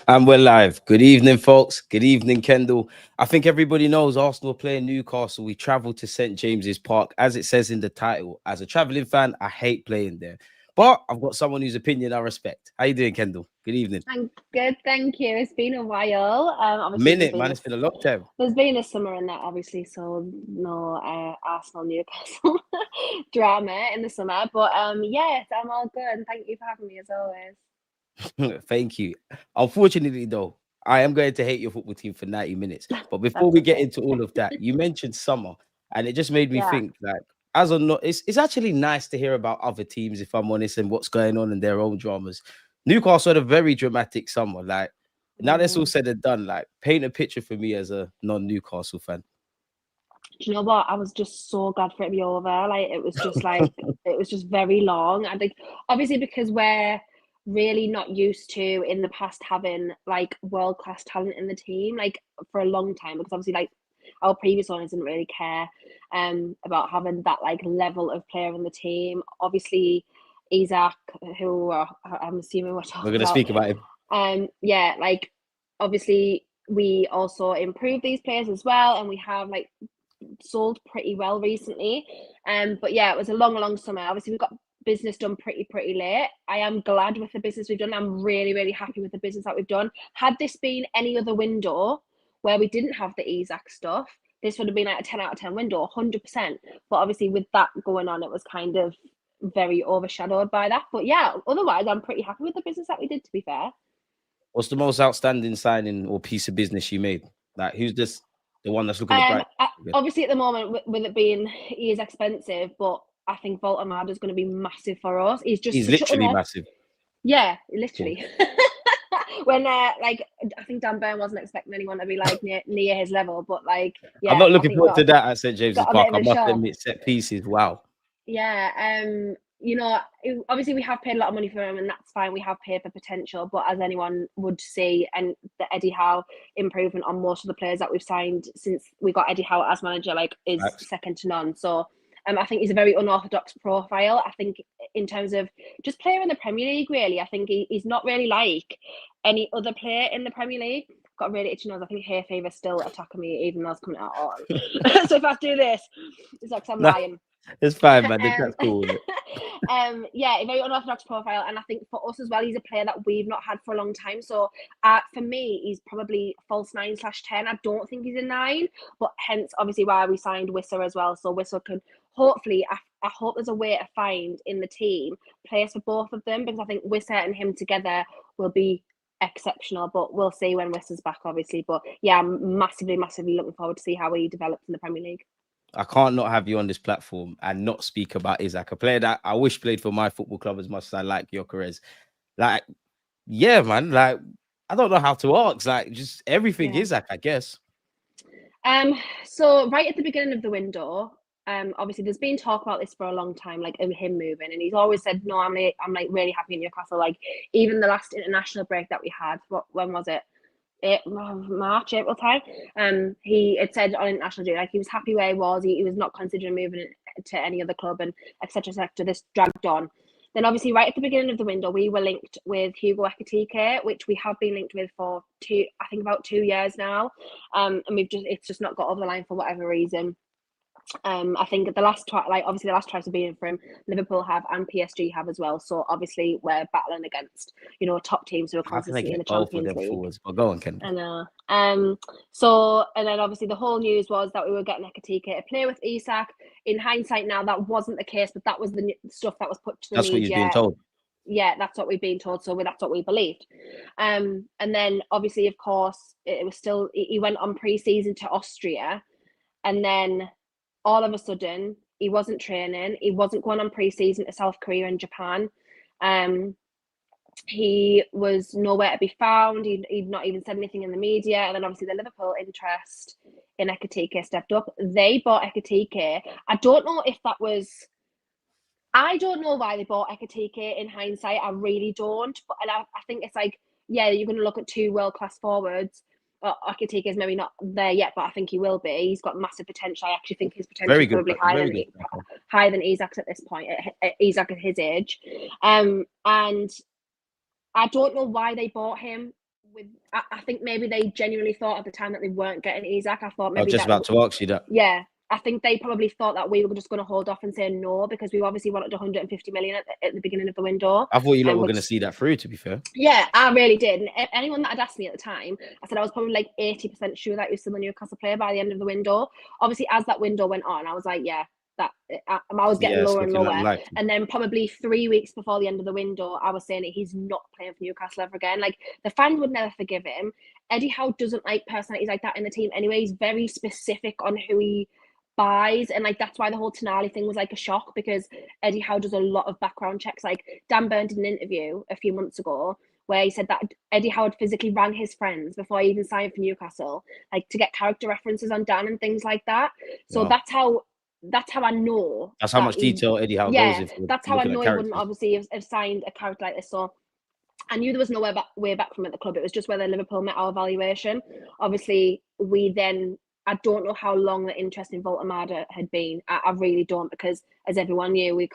And we're live. Good evening, folks. Good evening, Kendall. I think everybody knows Arsenal are playing Newcastle. We travel to St. James's Park. As it says in the title, as a traveling fan, I hate playing there. But I've got someone whose opinion I respect. How you doing, Kendall? Good evening. I'm good, thank you. It's been a while. Obviously Minute, man. It's been a long time. there's been a summer in that, obviously, so no Arsenal Newcastle drama in the summer. But yes, I'm all good, and thank you for having me as always. Thank you. Unfortunately, though, I am going to hate your football team for 90 minutes. But before That's we get okay. into all of that, you mentioned summer, and it just made me Yeah. think like, as or not, it's actually nice to hear about other teams, if I'm honest, and what's going on in their own dramas. Newcastle had a very dramatic summer. Like, now that's all Mm. said and done, like, paint a picture for me as a non-Newcastle fan. Do you know what? I was just so glad for it to be over. It was just very long. I think obviously because we're really not used to in the past having like world class talent in the team, like for a long time, because obviously like our previous owners didn't really care about having that like level of player in the team. Obviously, Isak, who I'm assuming we're We're talking going to about, speak about it. yeah, like obviously we also improved these players as well, and we have like sold pretty well recently. But yeah, it was a long summer. Obviously, we got business done pretty late. I am glad with the business we've done. I'm really happy with the business that we've done. Had this been any other window where we didn't have the Isak stuff, this would have been like a 10 out of 10 window, 100%. But obviously, with that going on, it was kind of very overshadowed by that. But yeah, otherwise, I'm pretty happy with the business that we did, to be fair. What's the most outstanding signing or piece of business you made? Like, who's the one that's looking the bright? Obviously, at the moment, with it being he is expensive, but I think Woltemade is going to be massive for us. He's just He's such an literally massive. yeah, Cool. literally. When like I think Dan Burn wasn't expecting anyone to be like near his level, but like I'm yeah, not I looking think forward to that at St. James's got a bit Park. of I a must shock. admit, set pieces. Wow. Yeah, you know, obviously we have paid a lot of money for him, and that's fine. We have paid for potential, but as anyone would see, and the Eddie Howe improvement on most of the players that we've signed since we got Eddie Howe as manager, like, is Facts. second to none. So, I think he's a very unorthodox profile. I think in terms of just player in the Premier League, really, I think he's not really like any other player in the Premier League. Got a really itchy nose. I think hay fever's still attacking me, even though it's coming out on. So if I do this, it's like I'm No, lying. it's fine, man. um, That's cool. yeah, a very unorthodox profile, and I think for us as well, he's a player that we've not had for a long time. So, for me, he's probably false 9/10. I don't think he's a 9, but hence obviously why we signed Wissa as well. So Wissa can hopefully, I hope there's a way to find in the team players for both of them, because I think Wissa and him together will be exceptional. But we'll see when Wissa's back, obviously. But yeah, I'm massively looking forward to see how he develops in the Premier League. I can't not have you on this platform and not speak about Isak, a player that I wish played for my football club as much as I like Gyökeres. Like, yeah, man. Like, I don't know how to ask. Like, just everything Yeah. Isak, I guess. So right at the beginning of the window, obviously there's been talk about this for a long time, like of him moving, and he's always said, no, I'm like really happy in Newcastle. Like even the last international break that we had, when was it? March, April time. He had said on international duty, like he was happy where he was. He was not considering moving to any other club, and etc. etc. This dragged on. Then obviously right at the beginning of the window, we were linked with Hugo Ekitike, which we have been linked with for I think about 2 years now. And it's just not got over the line for whatever reason. I think the last obviously the last tries have been for him. Liverpool have and PSG have as well. So obviously we're battling against top teams who are How can I consistently in the get both of Champions them League. forwards? But go on, Ken. I know. So and then obviously the whole news was that we were getting Ekitike to play with Isak. In hindsight, now that wasn't the case, but that was the stuff that was put to the That's what you're being media. told. Yeah, that's what we've been told, so that's what we believed. And then obviously, of course, it was still he went on pre-season to Austria, and then all of a sudden he wasn't training, he wasn't going on pre-season to South Korea and Japan. He was nowhere to be found. He'd not even said anything in the media. And then obviously the Liverpool interest in Ekitike stepped up. They bought Ekitike. I don't know if that was. I don't know why they bought Ekitike in hindsight. I really don't. But I think it's like, yeah, you're going to look at two world-class forwards. Ekitike is maybe not there yet, but I think he will be. He's got massive potential. I actually think his potential Very is good. probably Very good. higher than Isak's at this point. Isak at his age, and I don't know why they bought him. I think maybe they genuinely thought at the time that they weren't getting Isak. I thought maybe I was just about to ask you that. Yeah, I think they probably thought that we were just going to hold off and say no, because we obviously wanted 150 million at the beginning of the window. I thought you lot were going to see that through, to be fair. Yeah, I really did. And anyone that had asked me at the time, I said I was probably like 80% sure that he was still a Newcastle player by the end of the window. Obviously, as that window went on, I was like, yeah, that I was getting lower and lower. And then probably 3 weeks before the end of the window, I was saying that he's not playing for Newcastle ever again. Like, the fans would never forgive him. Eddie Howe doesn't like personalities like that in the team anyway. He's very specific on who he buys, and like that's why the whole Tonali thing was like a shock, because Eddie Howe does a lot of background checks. Like, Dan Burn did an interview a few months ago where he said that Eddie Howe physically rang his friends before he even signed for Newcastle, like to get character references on Dan and things like that. So that's how I know. That's how much detail Eddie Howe goes into. That's how I know he wouldn't obviously have signed a character like this. So I knew there was no way back from at the club. It was just whether Liverpool met our valuation. Obviously, I don't know how long the interest in Woltemade had been. I really don't, because as everyone knew, we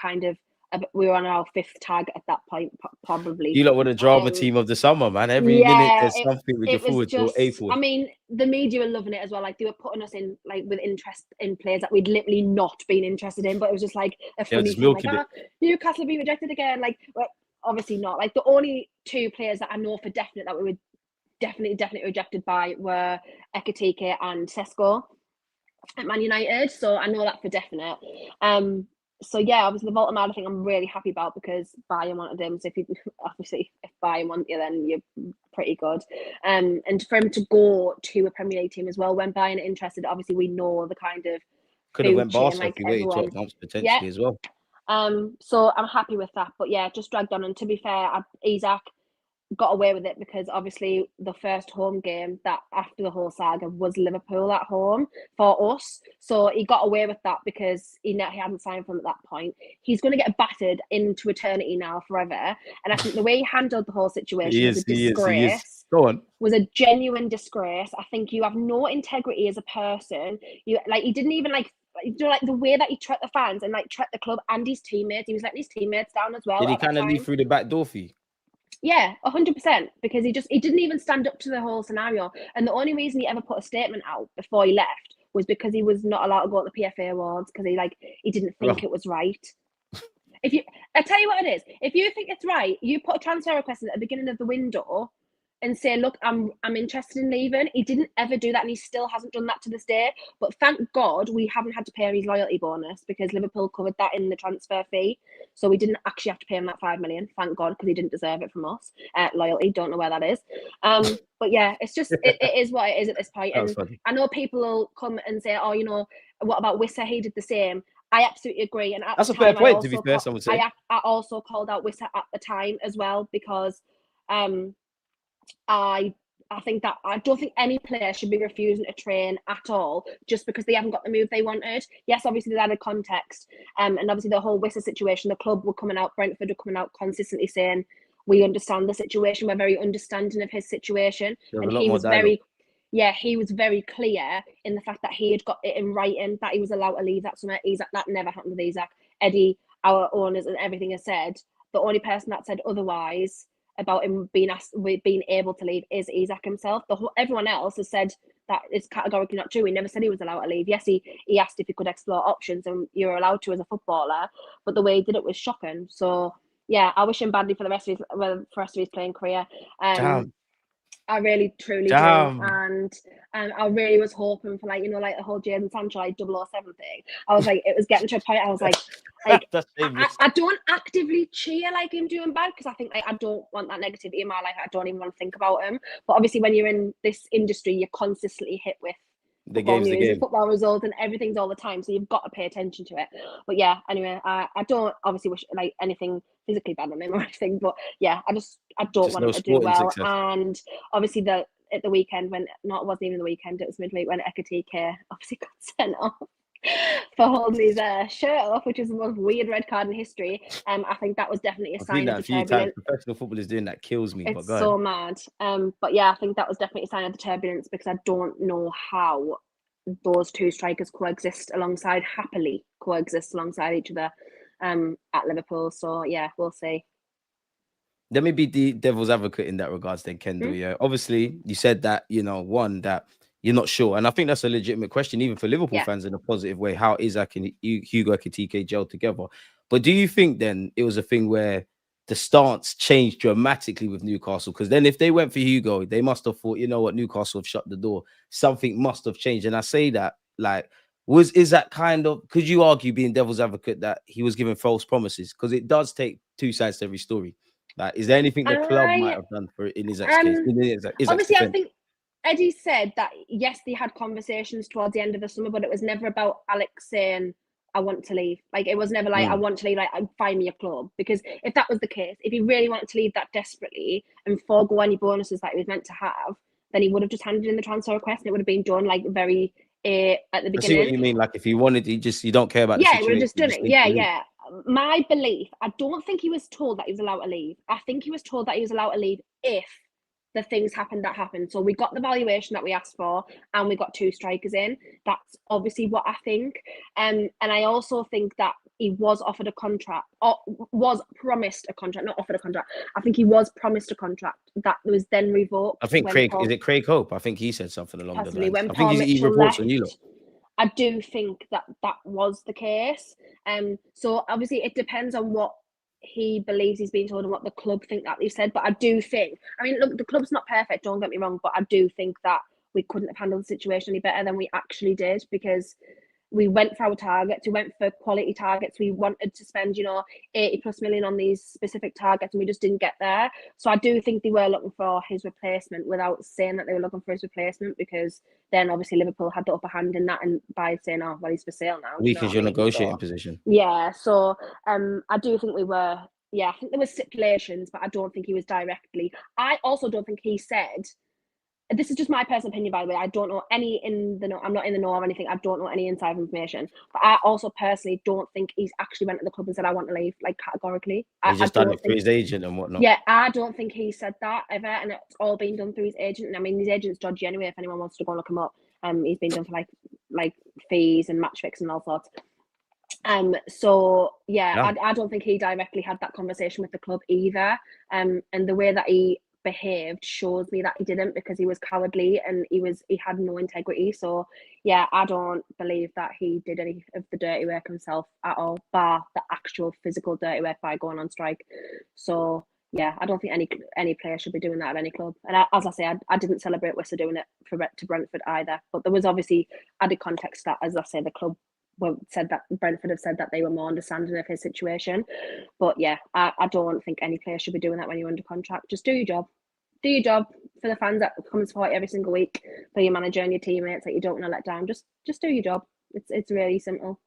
were on our 5th tag at that point, probably. You lot were the drama team of the summer, man. Every minute there's something we get forward to. I mean, the media were loving it as well. Like, they were putting us in like with interest in players that we'd literally not been interested in, but it was just like a funny thing. Like, Newcastle have been rejected again. Like, well, obviously not. Like, the only 2 players that I know for definite that we were definitely rejected by were Ekitike and Sesko at Man United. So I know that for definite. So yeah, obviously the Woltemade thing I'm really happy about, because Bayern wanted him. So if Bayern want you, then you're pretty good. And for him to go to a Premier League team as well, when Bayern are interested, obviously we know the kind of could have went Barcelona if he waited 12 months potentially as well. So I'm happy with that. But yeah, just dragged on. And to be fair, Isak got away with it because obviously the first home game that after the whole saga was Liverpool at home for us. So he got away with that because he hadn't signed for them at that point. He's going to get battered into eternity now, forever. And I think the way he handled the whole situation was a disgrace. Go on. Was a genuine disgrace. I think you have no integrity as a person. He didn't even like the way that he treated the fans and like treated the club and his teammates. He was letting his teammates down as well. Did he kind of leave through the back door for you? Yeah, 100%, because he didn't even stand up to the whole scenario. And the only reason he ever put a statement out before he left was because he was not allowed to go to the PFA Awards, because he didn't think it was right. I tell you what it is, if you think it's right, you put a transfer request at the beginning of the window and say, look, I'm interested in leaving. He didn't ever do that, and he still hasn't done that to this day. But thank God we haven't had to pay him his loyalty bonus, because Liverpool covered that in the transfer fee. So we didn't actually have to pay him that 5 million, thank God, because he didn't deserve it from us. Loyalty, don't know where that is. But yeah, it's just, it is what it is at this point. And I know people will come and say, oh, what about Wissa? He did the same. I absolutely agree. And that's a fair point, to be fair, someone would say. I also called out Wissa at the time as well, because I think that I don't think any player should be refusing to train at all just because they haven't got the move they wanted. Yes, obviously there's added context, and obviously the whole Wissa situation, the club were coming out, Brentford were coming out consistently saying, we understand the situation, we're very understanding of his situation. And he was he was very clear in the fact that he had got it in writing that he was allowed to leave that summer. That never happened with Isak. Eddie, our owners and everything has said, the only person that said otherwise about him being able to leave is Isak himself. Everyone else has said that it's categorically not true. He never said he was allowed to leave. Yes, he asked if he could explore options, and you're allowed to as a footballer, but the way he did it was shocking. So yeah, I wish him badly for the rest of his playing career. I really truly do, and I really was hoping for like the whole Jadon Sancho 007 thing. I was like, it was getting to a point. I was like I don't actively cheer like him doing bad, because I think I don't want that negativity in my life. I don't even want to think about him. But obviously, when you're in this industry, you're consistently hit with the game, football results, and everything's all the time. So you've got to pay attention to it. But yeah, anyway, I don't obviously wish like anything physically bad on him or anything. But yeah, I don't want him to do well. Success. And obviously at the weekend it wasn't even the weekend, it was midweek when Ekitike obviously got sent off for holding his shirt off, which is the most weird red card in history. I think that was definitely a sign of the turbulence. Professional footballers doing that kills me. It's so mad. But yeah, I think that was definitely a sign of the turbulence, because I don't know how those two strikers happily coexist alongside each other at Liverpool. So yeah, we'll see. let me be the devil's advocate in that regards then, Kendall. Yeah, obviously you said that, one, that you're not sure, and I think that's a legitimate question even for Liverpool Yeah. fans in a positive way, how Isak and Hugo Ekitike gel together. But do you think then it was a thing where the stance changed dramatically with Newcastle? Because then if they went for Hugo, they must have thought, you know what, Newcastle have shut the door, something must have changed. And I say that, like, is that kind of, could you argue, being devil's advocate, that he was giving false promises? Because it does take two sides to every story. Like, is there anything the club might I have done for in Isak's case? In Isak's obviously I defense? think Eddie said that yes, they had conversations towards the end of the summer, but it was never about Alex saying I want to leave. Like, it was never like I want to leave, like find me a club. Because if that was the case, if he really wanted to leave that desperately and forego any bonuses that he was meant to have, then he would have just handed in the transfer request and it would have been done like very at the I see what beginning. you mean. Like, if he wanted, you don't care about the Yeah, he would have situation. just done it. Need Yeah, to leave. yeah. My belief, I don't think he was told that he was allowed to leave. I think he was told that he was allowed to leave if the things happened that happened. So we got the valuation that we asked for and we got 2 strikers in. That's obviously what I think. And I also think that he was offered a contract, or was promised a contract, not offered a contract. I think he was promised a contract that was then revoked. I think is it Craig Hope? I think he said something along the Possibly lines. when I think Paul he Mitchell reports left. on you lot. I do think that was the case. So obviously it depends on what he believes he's been told and what the club think that they've said. But I do think, I mean, look, the club's not perfect, don't get me wrong, but I do think that we couldn't have handled the situation any better than we actually did, because we went for our targets, we went for quality targets, we wanted to spend 80 plus million on these specific targets, and we just didn't get there. So I do think they were looking for his replacement without saying that they were looking for his replacement, because then obviously Liverpool had the upper hand in that, and by saying, oh well, he's for sale now, Weak is your negotiating position. yeah. So I do think we were, I think there were stipulations, but I don't think he was directly. I also don't think he said, this is just my personal opinion, by the way, I don't know any in the know. I'm not in the know of anything. I don't know any inside information. But I also personally don't think he's actually went to the club and said, I want to leave, like, categorically. He just done it through his agent and whatnot. Yeah, I don't think he said that ever. And it's all been done through his agent. And I mean, his agent's dodgy anyway, if anyone wants to go and look him up. He's been done for like fees and match fixing and all sorts. So yeah, I don't think he directly had that conversation with the club either. And the way that he behaved shows me that he didn't, because he was cowardly and he had no integrity. So yeah, I don't believe that he did any of the dirty work himself at all, bar the actual physical dirty work by going on strike. So yeah, I don't think any player should be doing that at any club. And as I say, I didn't celebrate Wissa doing it to Brentford either. But there was obviously added context that, as I say, the club said that Brentford have said that they were more understanding of his situation. But yeah, I don't think any player should be doing that when you're under contract. Just do your job. Do your job for the fans that come and support you every single week, for your manager and your teammates that you don't want to let down. Just do your job. It's really simple.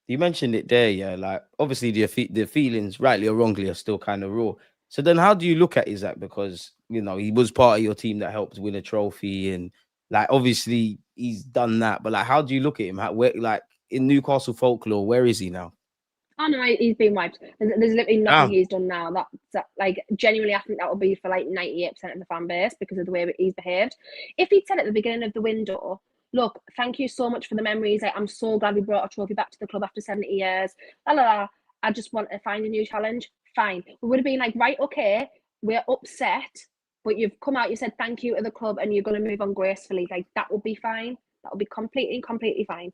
You mentioned it there, yeah. Like, obviously the feelings, rightly or wrongly, are still kind of raw. So then, how do you look at Isak? Because he was part of your team that helped win a trophy, and like obviously he's done that. But like, how do you look at him? Where, like, in Newcastle folklore, where is he now? Oh no, he's been wiped. There's literally nothing he's done now. That like, genuinely, I think that would be for like 98% of the fan base, because of the way he's behaved. If he'd said at the beginning of the window, look, thank you so much for the memories. I'm so glad we brought a trophy back to the club after 70 years. La la la. I just want to find a new challenge. Fine. We would have been like, right, okay, we're upset, but you've come out, you said thank you to the club, and you're going to move on gracefully. Like, that would be fine. That would be completely fine.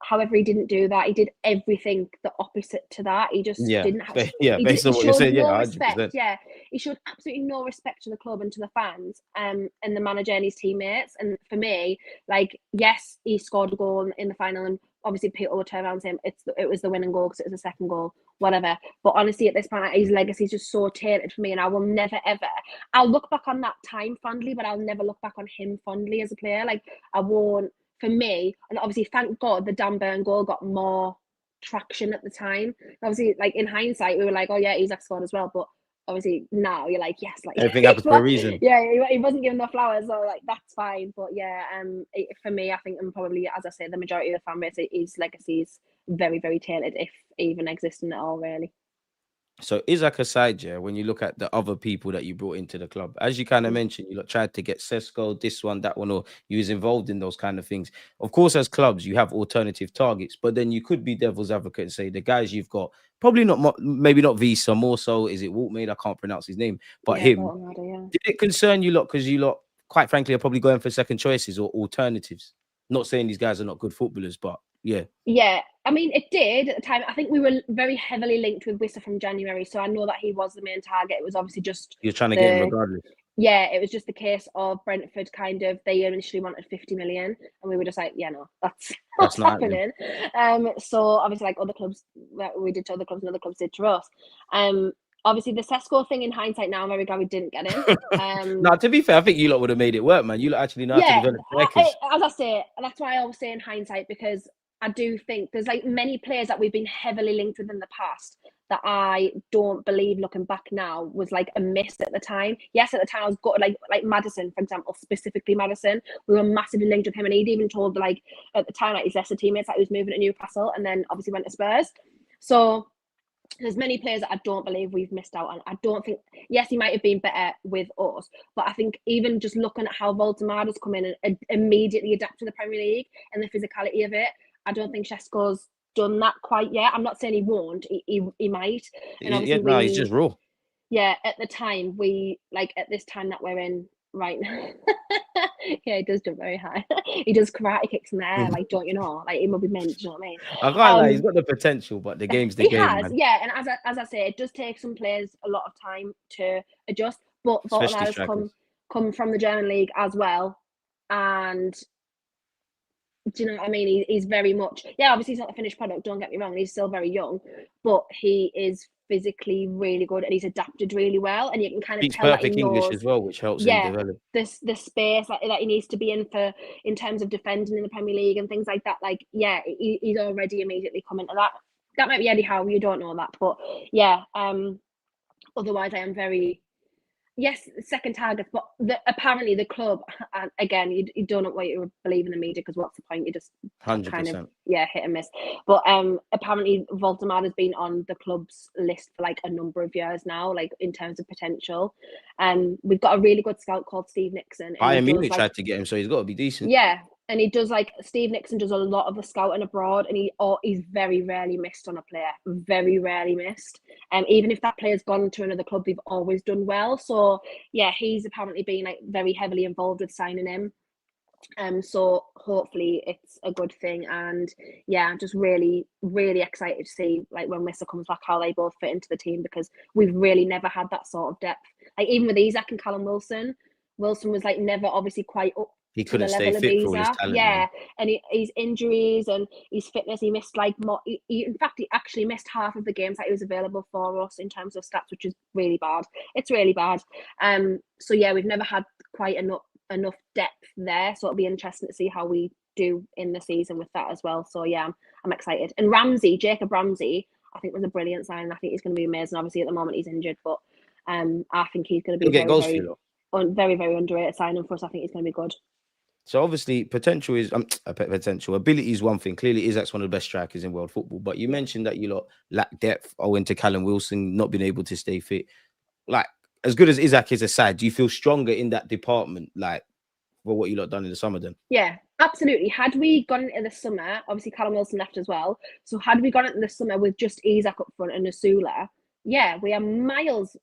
However, he didn't do that. He did everything the opposite to that. He just didn't have. Based on what you said, no 100%. respect. Yeah, he showed absolutely no respect to the club and to the fans, and the manager and his teammates. And for me, like, yes, he scored a goal in the final, and obviously people would turn around and say it was the winning goal because it was the second goal, whatever. But honestly, at this point, his legacy is just so tainted for me, and I will never ever. I'll look back on that time fondly, but I'll never look back on him fondly as a player. Like, I won't. For me, and obviously, thank God, the Dan Burn goal got more traction at the time. Obviously, like, in hindsight, we were like, oh yeah, Isak scored as well. But obviously now you're like, yes, like, Everything happens for a reason. Yeah, he wasn't given the flowers, so like, that's fine. But yeah, for me, I think, and probably, as I say, the majority of the fan base, his legacy is very, very tainted, if even existing at all, really. So Isak aside, yeah, when you look at the other people that you brought into the club, as you kind of Mm. mentioned, you lot tried to get Sesko, this one, that one, or you was involved in those kind of things. Of course, as clubs, you have alternative targets, but then you could be devil's advocate and say the guys you've got, probably not, maybe not Visa, more so, is it Woltemade? I can't pronounce his name, but Yeah, him. Woltemade, yeah. Did it concern you lot? Because you lot, quite frankly, are probably going for second choices or alternatives. Not saying these guys are not good footballers, but yeah. Yeah, I mean, it did at the time. I think we were very heavily linked with Wissa from January, so I know that he was the main target. It was obviously just You're trying to get him the regardless. yeah, it was just the case of Brentford kind of they initially wanted 50 million, and we were just like, yeah, no, that's That's what's not happening. happening. So obviously, like other clubs, we did to other clubs, and other clubs did to us. Obviously, the Sesko thing in hindsight, now I'm very glad we didn't get him. Now, to be fair, I think you lot would have made it work, man. You lot actually know how to Yeah, develop strikers. as I say, that's why I always say in hindsight, because I do think there's like many players that we've been heavily linked with in the past that I don't believe, looking back now, was like a miss at the time. Yes, at the time I was good, like Maddison, for example, specifically Maddison. We were massively linked with him, and he'd even told like at the time like his Leicester teammates that he was moving to Newcastle, and then obviously went to Spurs. So there's many players that I don't believe we've missed out on. I don't think, yes, he might have been better with us, but I think even just looking at how Woltemade has come in and immediately adapt to the Premier League and the physicality of it, I don't think Shesko's done that quite yet. I'm not saying he won't, he might. And Yeah, obviously no, he's just raw. yeah, at the time, like at this time that we're in right now. Yeah, he does jump very high. He does karate kicks in the air, like, don't you know? Like, he must be meant, do you know what I can't I lie, he's mean? got the potential, but the game's the He game, has, man. yeah, and as I say, it does take some players a lot of time to adjust. But Especially Voltemade has strikers. come from the German league as well, and do you know what I mean? He's very much, yeah. Obviously, he's not a finished product. Don't get me wrong; he's still very young, but he is physically really good, and he's adapted really well. And you can kind of Speaks tell that he perfect English knows, as well, which helps him yeah, develop. this the space that he needs to be in for in terms of defending in the Premier League and things like that. Like, yeah, he's already immediately come into that. That might be Eddie Howe. You don't know that, but yeah. Otherwise, I am very yes, second targets, but apparently the club, and again, you don't know what you believe in the media because what's the point? You just kind of 100%. yeah hit and miss. But apparently Voldemar has been on the club's list for like a number of years now, like in terms of potential. We've got a really good scout called Steve Nixon, and he Bayern does Munich like tried to get him, so he's got to be decent. yeah, and he does like Steve Nixon does a lot of the scouting abroad, and he's very rarely missed on a player, very rarely missed. Even if that player's gone to another club, they've always done well. So yeah, he's apparently been like very heavily involved with signing him. So hopefully it's a good thing, and yeah, I'm just really, really excited to see like when Wissa comes back how they both fit into the team because we've really never had that sort of depth. Like even with Isak and Callum Wilson, Wilson was like never obviously quite up He to the couldn't stay level of fit for all his Isak. talent, Yeah, man. and his injuries and his fitness, he missed like more. In fact, he actually missed half of the games that he was available for us in terms of stats, which is really bad. It's really bad. So yeah, we've never had quite enough depth there, so it'll be interesting to see how we do in the season with that as well. So yeah, I'm excited. And Jacob Ramsey, I think was a brilliant sign. I think he's going to be amazing. Obviously, at the moment he's injured, but I think he's going to be He'll get very, goals for very, you lot. very, very underrated signing for us. I think he's going to be good. So obviously, potential is potential. Ability is one thing. Clearly, Isak's one of the best strikers in world football. But you Yeah. mentioned that you lot lack depth owing to Callum Wilson not being able to stay fit. Like, as good as Isak is aside, do you feel stronger in that department? Like, for what you lot done in the summer then? Yeah, absolutely. Had we gone into the summer, obviously Callum Wilson left as well. So had we gone into the summer with just Isak up front and Asula, yeah, we are miles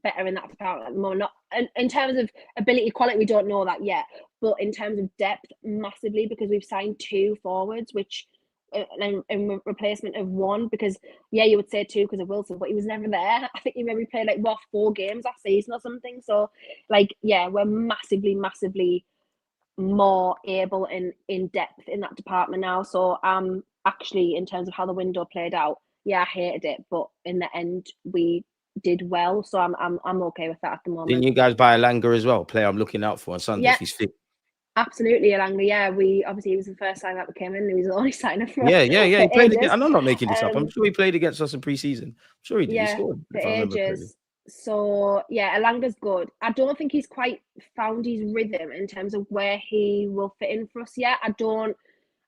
better in that department at the moment. Not in terms of ability, quality, we don't know that yet. But in terms of depth, massively because we've signed 2 forwards, which in replacement of 1. Because yeah, you would say 2 because of Wilson, but he was never there. I think he maybe played like 4 games that season or something. So like yeah, we're massively, massively more able in depth in that department now. So actually in terms of how the window played out, yeah, I hated it, but in the end we did well. So I'm okay with that at the Didn't moment. you guys buy Elanga as well? Player I'm looking out for on Sunday Yeah, if he's fit. absolutely, Elanga. Yeah, we obviously he was the first time that we came in. He was the only signer Yeah. for He played against. ages. I'm not making this up. I'm Um, sure he played against us in pre-season. I'm sure he did. He yeah, scored, for if I remember correctly. ages. So yeah, Elanga's good. I don't think he's quite found his rhythm in terms of where he will fit in for us yet. I don't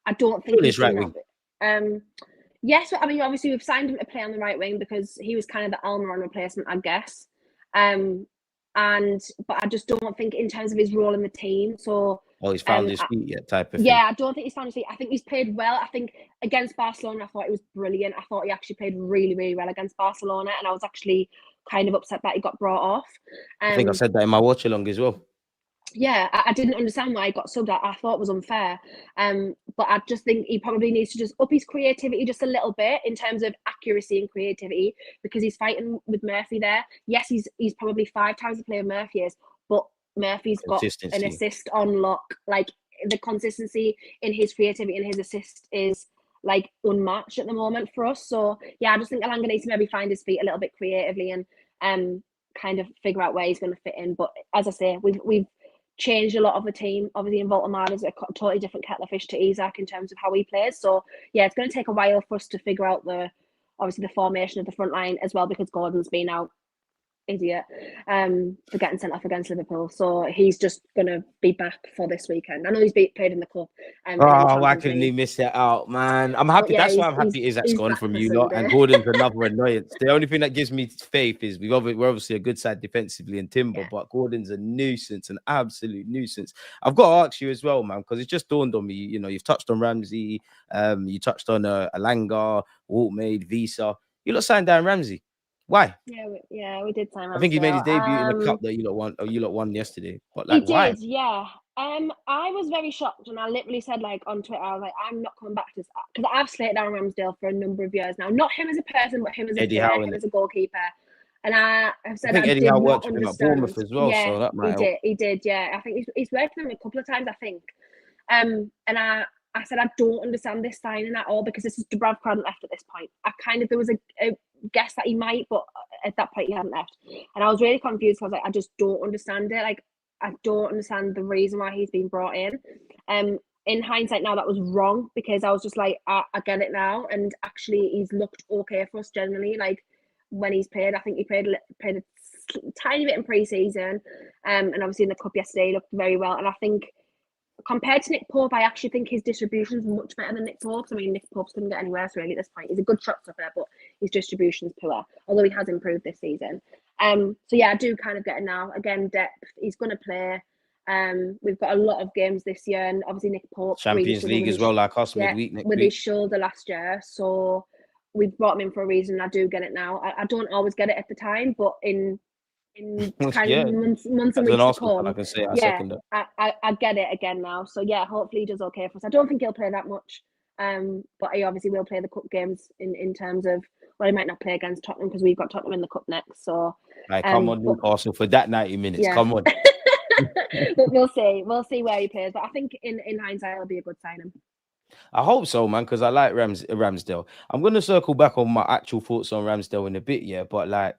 think Surely he's it's right done that. wing. Yes, I mean, obviously we've signed him to play on the right wing because he was kind of the Almiron replacement, I guess. But I just don't think in terms of his role in the team. So he's found his feet yet, type of thing. yeah, I don't think he's found his feet. I think he's played well. I think against Barcelona, I thought it was brilliant. I thought he actually played really, really well against Barcelona, and I was actually kind of upset that he got brought off. I think I said that in my watch along as well. Yeah, I didn't understand why he got subbed. I thought it was unfair. But I just think he probably needs to just up his creativity just a little bit in terms of accuracy and creativity because he's fighting with Murphy there. Yes, he's probably 5 times the player Murphy is, but Murphy's got an assist on lock. Like the consistency in his creativity and his assist is like unmatched at the moment for us. So yeah, I just think Elanga needs to maybe find his feet a little bit creatively and kind of figure out where he's going to fit in. But as I say, we've changed a lot of the team. Obviously, in Woltemade is a totally different kettle of fish to Isak in terms of how he plays. So yeah, it's going to take a while for us to figure out the formation of the front line as well because Gordon's been out. Idiot for getting sent off against Liverpool, so he's just gonna be back for this weekend. I know he's played in the cup. Why couldn't he miss it out, man? I'm happy. Yeah, that's why I'm happy Isak's gone from you lot, and Gordon's another annoyance. The only thing that gives me faith is we're obviously a good side defensively in Timber, but Gordon's a nuisance, an absolute nuisance. I've got to ask you as well, man, because it just dawned on me. You know, you've touched on Ramsey, you touched on Elanga, Woltemade, Visa. You lot signed down Ramsey. Why? Yeah, we did sign Ramsdale. I think he made his debut in the cup that you lot won yesterday. But like, he why? did, yeah. I was very shocked, and I literally said like on Twitter, I was like, I'm not coming back to this because I've slated down Ramsdale for a number of years now. Not him as a person, but him as a player, him as a goalkeeper. And I have said I did not understand. At Bournemouth as well, yeah, so that might help. He did. Yeah, I think he's worked with him a couple of times, I think. And I said I don't understand this signing at all because this is Dubrav hadn't left at this point. There was a guess that he might, but at that point he hadn't left, and I was really confused. I was like, I just don't understand it. Like, I don't understand the reason why he's been brought in. In hindsight, now that was wrong because I was just like, I get it now, and actually he's looked okay for us generally. Like when he's played, I think he played a tiny bit in pre-season, and obviously in the cup yesterday he looked very well. And I think compared to Nick Pope, I actually think his distribution is much better than Nick Pope's. I mean, Nick Pope's couldn't get anywhere else really at this point. He's a good shot stopper, but his distribution's poor, although he has improved this season. So yeah, I do kind of get it now. Again, depth. He's going to play. We've got a lot of games this year, and obviously Nick Pope Champions League as well, like us midweek next with week. his shoulder last year. So we've brought him in for a reason. I do get it now. I don't always get it at the time, but in kind of months and weeks to come, I can say I get it again now. So yeah, hopefully he does okay for us. I don't think he'll play that much, but he obviously will play the cup games in terms of, well, he might not play against Tottenham because we've got Tottenham in the cup next. So come on, Newcastle for that 90 minutes. Yeah. Come on. But we'll see where he plays. But I think in hindsight it'll be a good signing. I hope so, man, because I like Ramsdale. I'm going to circle back on my actual thoughts on Ramsdale in a bit, yeah, but like,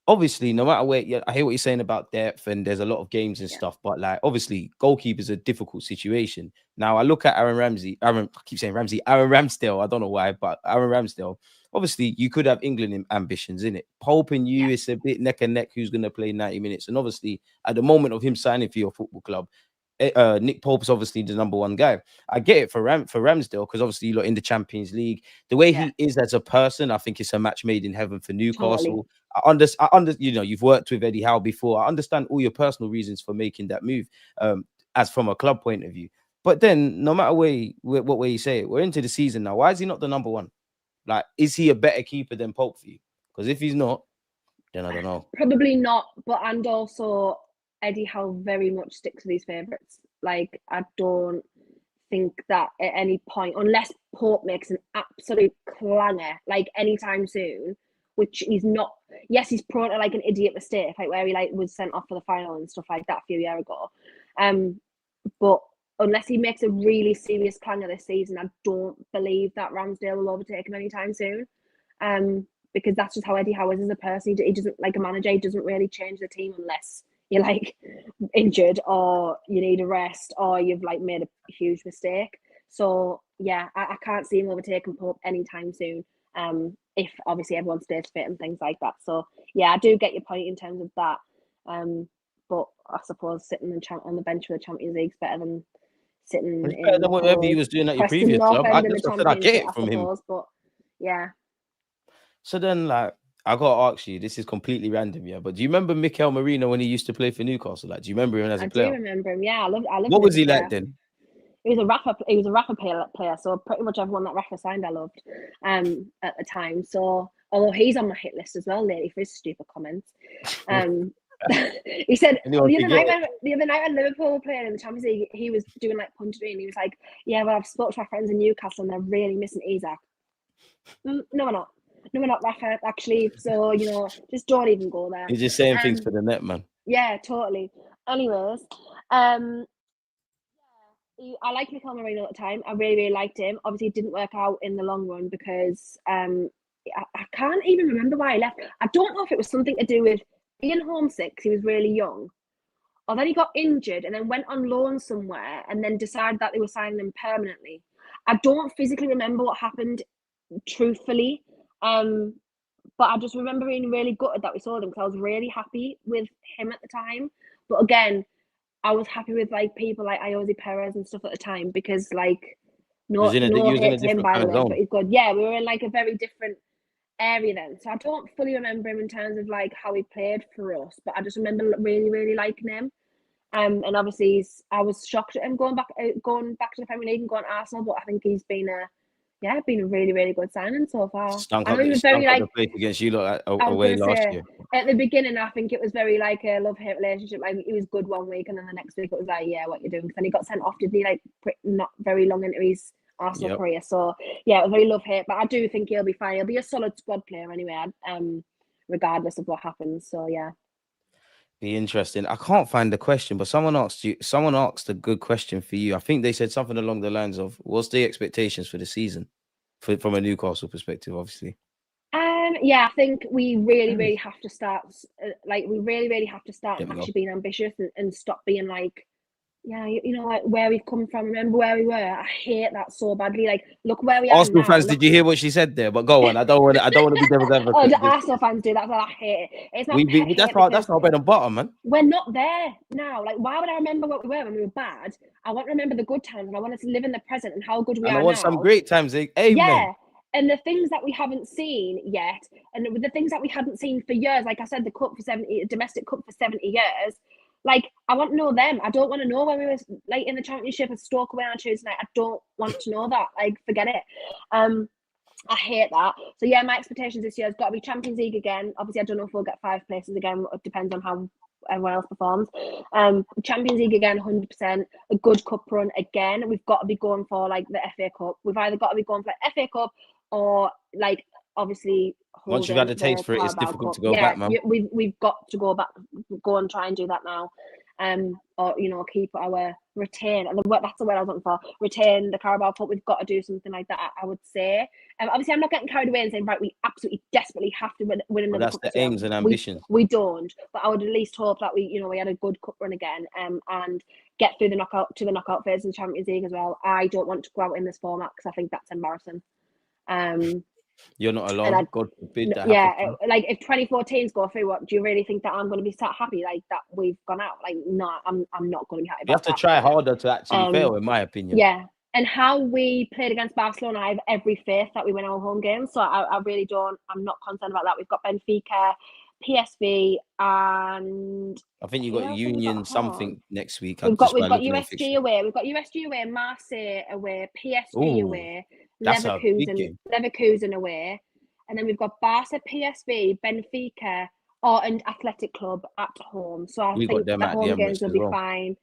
obviously, no matter where, I hear what you're saying about depth and there's a lot of games and stuff, but like, obviously, goalkeeper is a difficult situation. Now, I look at Aaron Ramsdale. I don't know why, but Aaron Ramsdale, obviously, you could have England ambitions in it. Pope and you, it's a bit neck and neck who's going to play 90 minutes. And obviously, at the moment of him signing for your football club, Nick Pope's obviously the number one guy. I get it for Ramsdale because obviously you lot in the Champions League. The way he is as a person, I think it's a match made in heaven for Newcastle. Totally. I understand. You know, you've worked with Eddie Howe before. I understand all your personal reasons for making that move, as from a club point of view. But then, no matter what way you say it, we're into the season now. Why is he not the number one? Like, is he a better keeper than Pope for you? Because if he's not, then I don't know. Probably not. But and also, Eddie Howe very much sticks with his favourites. Like, I don't think that at any point, unless Pope makes an absolute clanger, like anytime soon, which he's not. Yes, he's prone to like an idiot mistake, like where he like was sent off for the final and stuff like that a few years ago. But unless he makes a really serious clanger this season, I don't believe that Ramsdale will overtake him anytime soon. Because that's just how Eddie Howe is as a person. He doesn't, like a manager, he doesn't really change the team unless you're like injured or you need a rest or you've like made a huge mistake. So yeah, I can't see him overtaking Pope anytime soon. If obviously everyone stays fit and things like that. So yeah, I do get your point in terms of that. But I suppose sitting on the bench for the Champions League is better than sitting better than whatever he was doing at your previous club. I get it from him. But Yeah. So then, like, I gotta ask you, this is completely random, yeah, but do you remember Mikel Merino when he used to play for Newcastle? Like, do you remember him as a I do player? remember him. Yeah, I loved What him as was a he like player. then? He was a Rafa player, so pretty much everyone that Rafa signed, I loved at the time. So although he's on my hit list as well lately for his stupid comments. Um, he said Anyone can get it. the other night when Liverpool were playing in the Champions League, he was doing like punchery, and he was like, "Yeah, well, I've spoke to my friends in Newcastle, and they're really missing Isak." No, we're not. No, we're not, Rafa. Actually, so just don't even go there. He's just saying things for the net, man. Yeah, totally. Anyways, um, I liked Mikel Merino at the time. I really, really liked him. Obviously, it didn't work out in the long run because I can't even remember why I left. I don't know if it was something to do with being homesick 'cause he was really young, or then he got injured and then went on loan somewhere and then decided that they were signing him permanently. I don't physically remember what happened, truthfully, but I just remember being really gutted that we sold him because I was really happy with him at the time. But again, I was happy with like people like Iosi Perez and stuff at the time because like He was in a him different by kind the of way, zone. but he's good. Yeah, we were in like a very different area then. So I don't fully remember him in terms of like how he played for us, but I just remember really, really liking him. And obviously I was shocked at him going back to the Premier League and going to Arsenal, but I think he's been a really, really good signing so far. I know he was very Stunk up like the place against you lot I was away gonna last say year. at the beginning, I think it was very like a love-hate relationship. Like he was good one week, and then the next week it was like, yeah, what you doing? Because then he got sent off, didn't he? Like not very long into his Arsenal Yep. career. So yeah, it was very love-hate. But I do think he'll be fine. He'll be a solid squad player anyway, regardless of what happens. So yeah. Be interesting. I can't find the question, but someone asked a good question for you. I think they said something along the lines of, what's the expectations for the season from a Newcastle perspective, obviously? Yeah, I think we really, really have to start. We really, really have to start There we go. actually being ambitious and stop being like, yeah, like where we've come from. Remember where we were. I hate that so badly. Like, look where we are Arsenal now. fans, did you hear what she said there? But go on. I don't want to be devil's advocate. Oh, the Arsenal fans do that. Well, I hate it. It's not. That's our bread and butter, man. We're not there now. Like, why would I remember what we were when we were bad? I want to remember the good times, and I want to live in the present and how good we And are I want now. some great times. Amen. Yeah. And the things that we haven't seen yet, and the things that we hadn't seen for years, like I said, domestic cup for 70 years. Like, I want to know them. I don't want to know when we were like in the championship at Stoke away on Tuesday night. I don't want to know that. Like, forget it. I hate that. So yeah, my expectations this year has got to be Champions League again. Obviously, I don't know if we'll get 5 places again. It depends on how everyone else performs. Champions League again, 100%. A good cup run again. We've got to be going for like the FA Cup. We've either got to be going for like FA Cup or like obviously Once you've had a taste for it, it's difficult to go back, man. We've got to go and try and do that now. Or keep our retain, and that's the word I was looking for. Retain the Carabao Cup. We've got to do something like that, I would say. Obviously, I'm not getting carried away and saying right, we absolutely desperately have to win another cup. That's the aims and ambitions. We don't, but I would at least hope that we had a good cup run again, and get through the knockout phase in the Champions League as well. I don't want to go out in this format because I think that's embarrassing. You're not alone. God forbid that. Yeah, like if 2014s go through, what do you really think that I'm going to be sat happy like that we've gone out? Like, no, I'm not going to be happy. You have to try harder to actually fail, in my opinion. Yeah, and how we played against Barcelona, I have every faith that we win our home games. So I really don't. I'm not concerned about that. We've got Benfica, PSV, and I think you got Union something next week. We've got USG away. We've got USG away, Marseille away, PSG away, Leverkusen away, and then we've got Barca, PSV, Benfica, and Athletic Club at home. So I think the home games will be fine.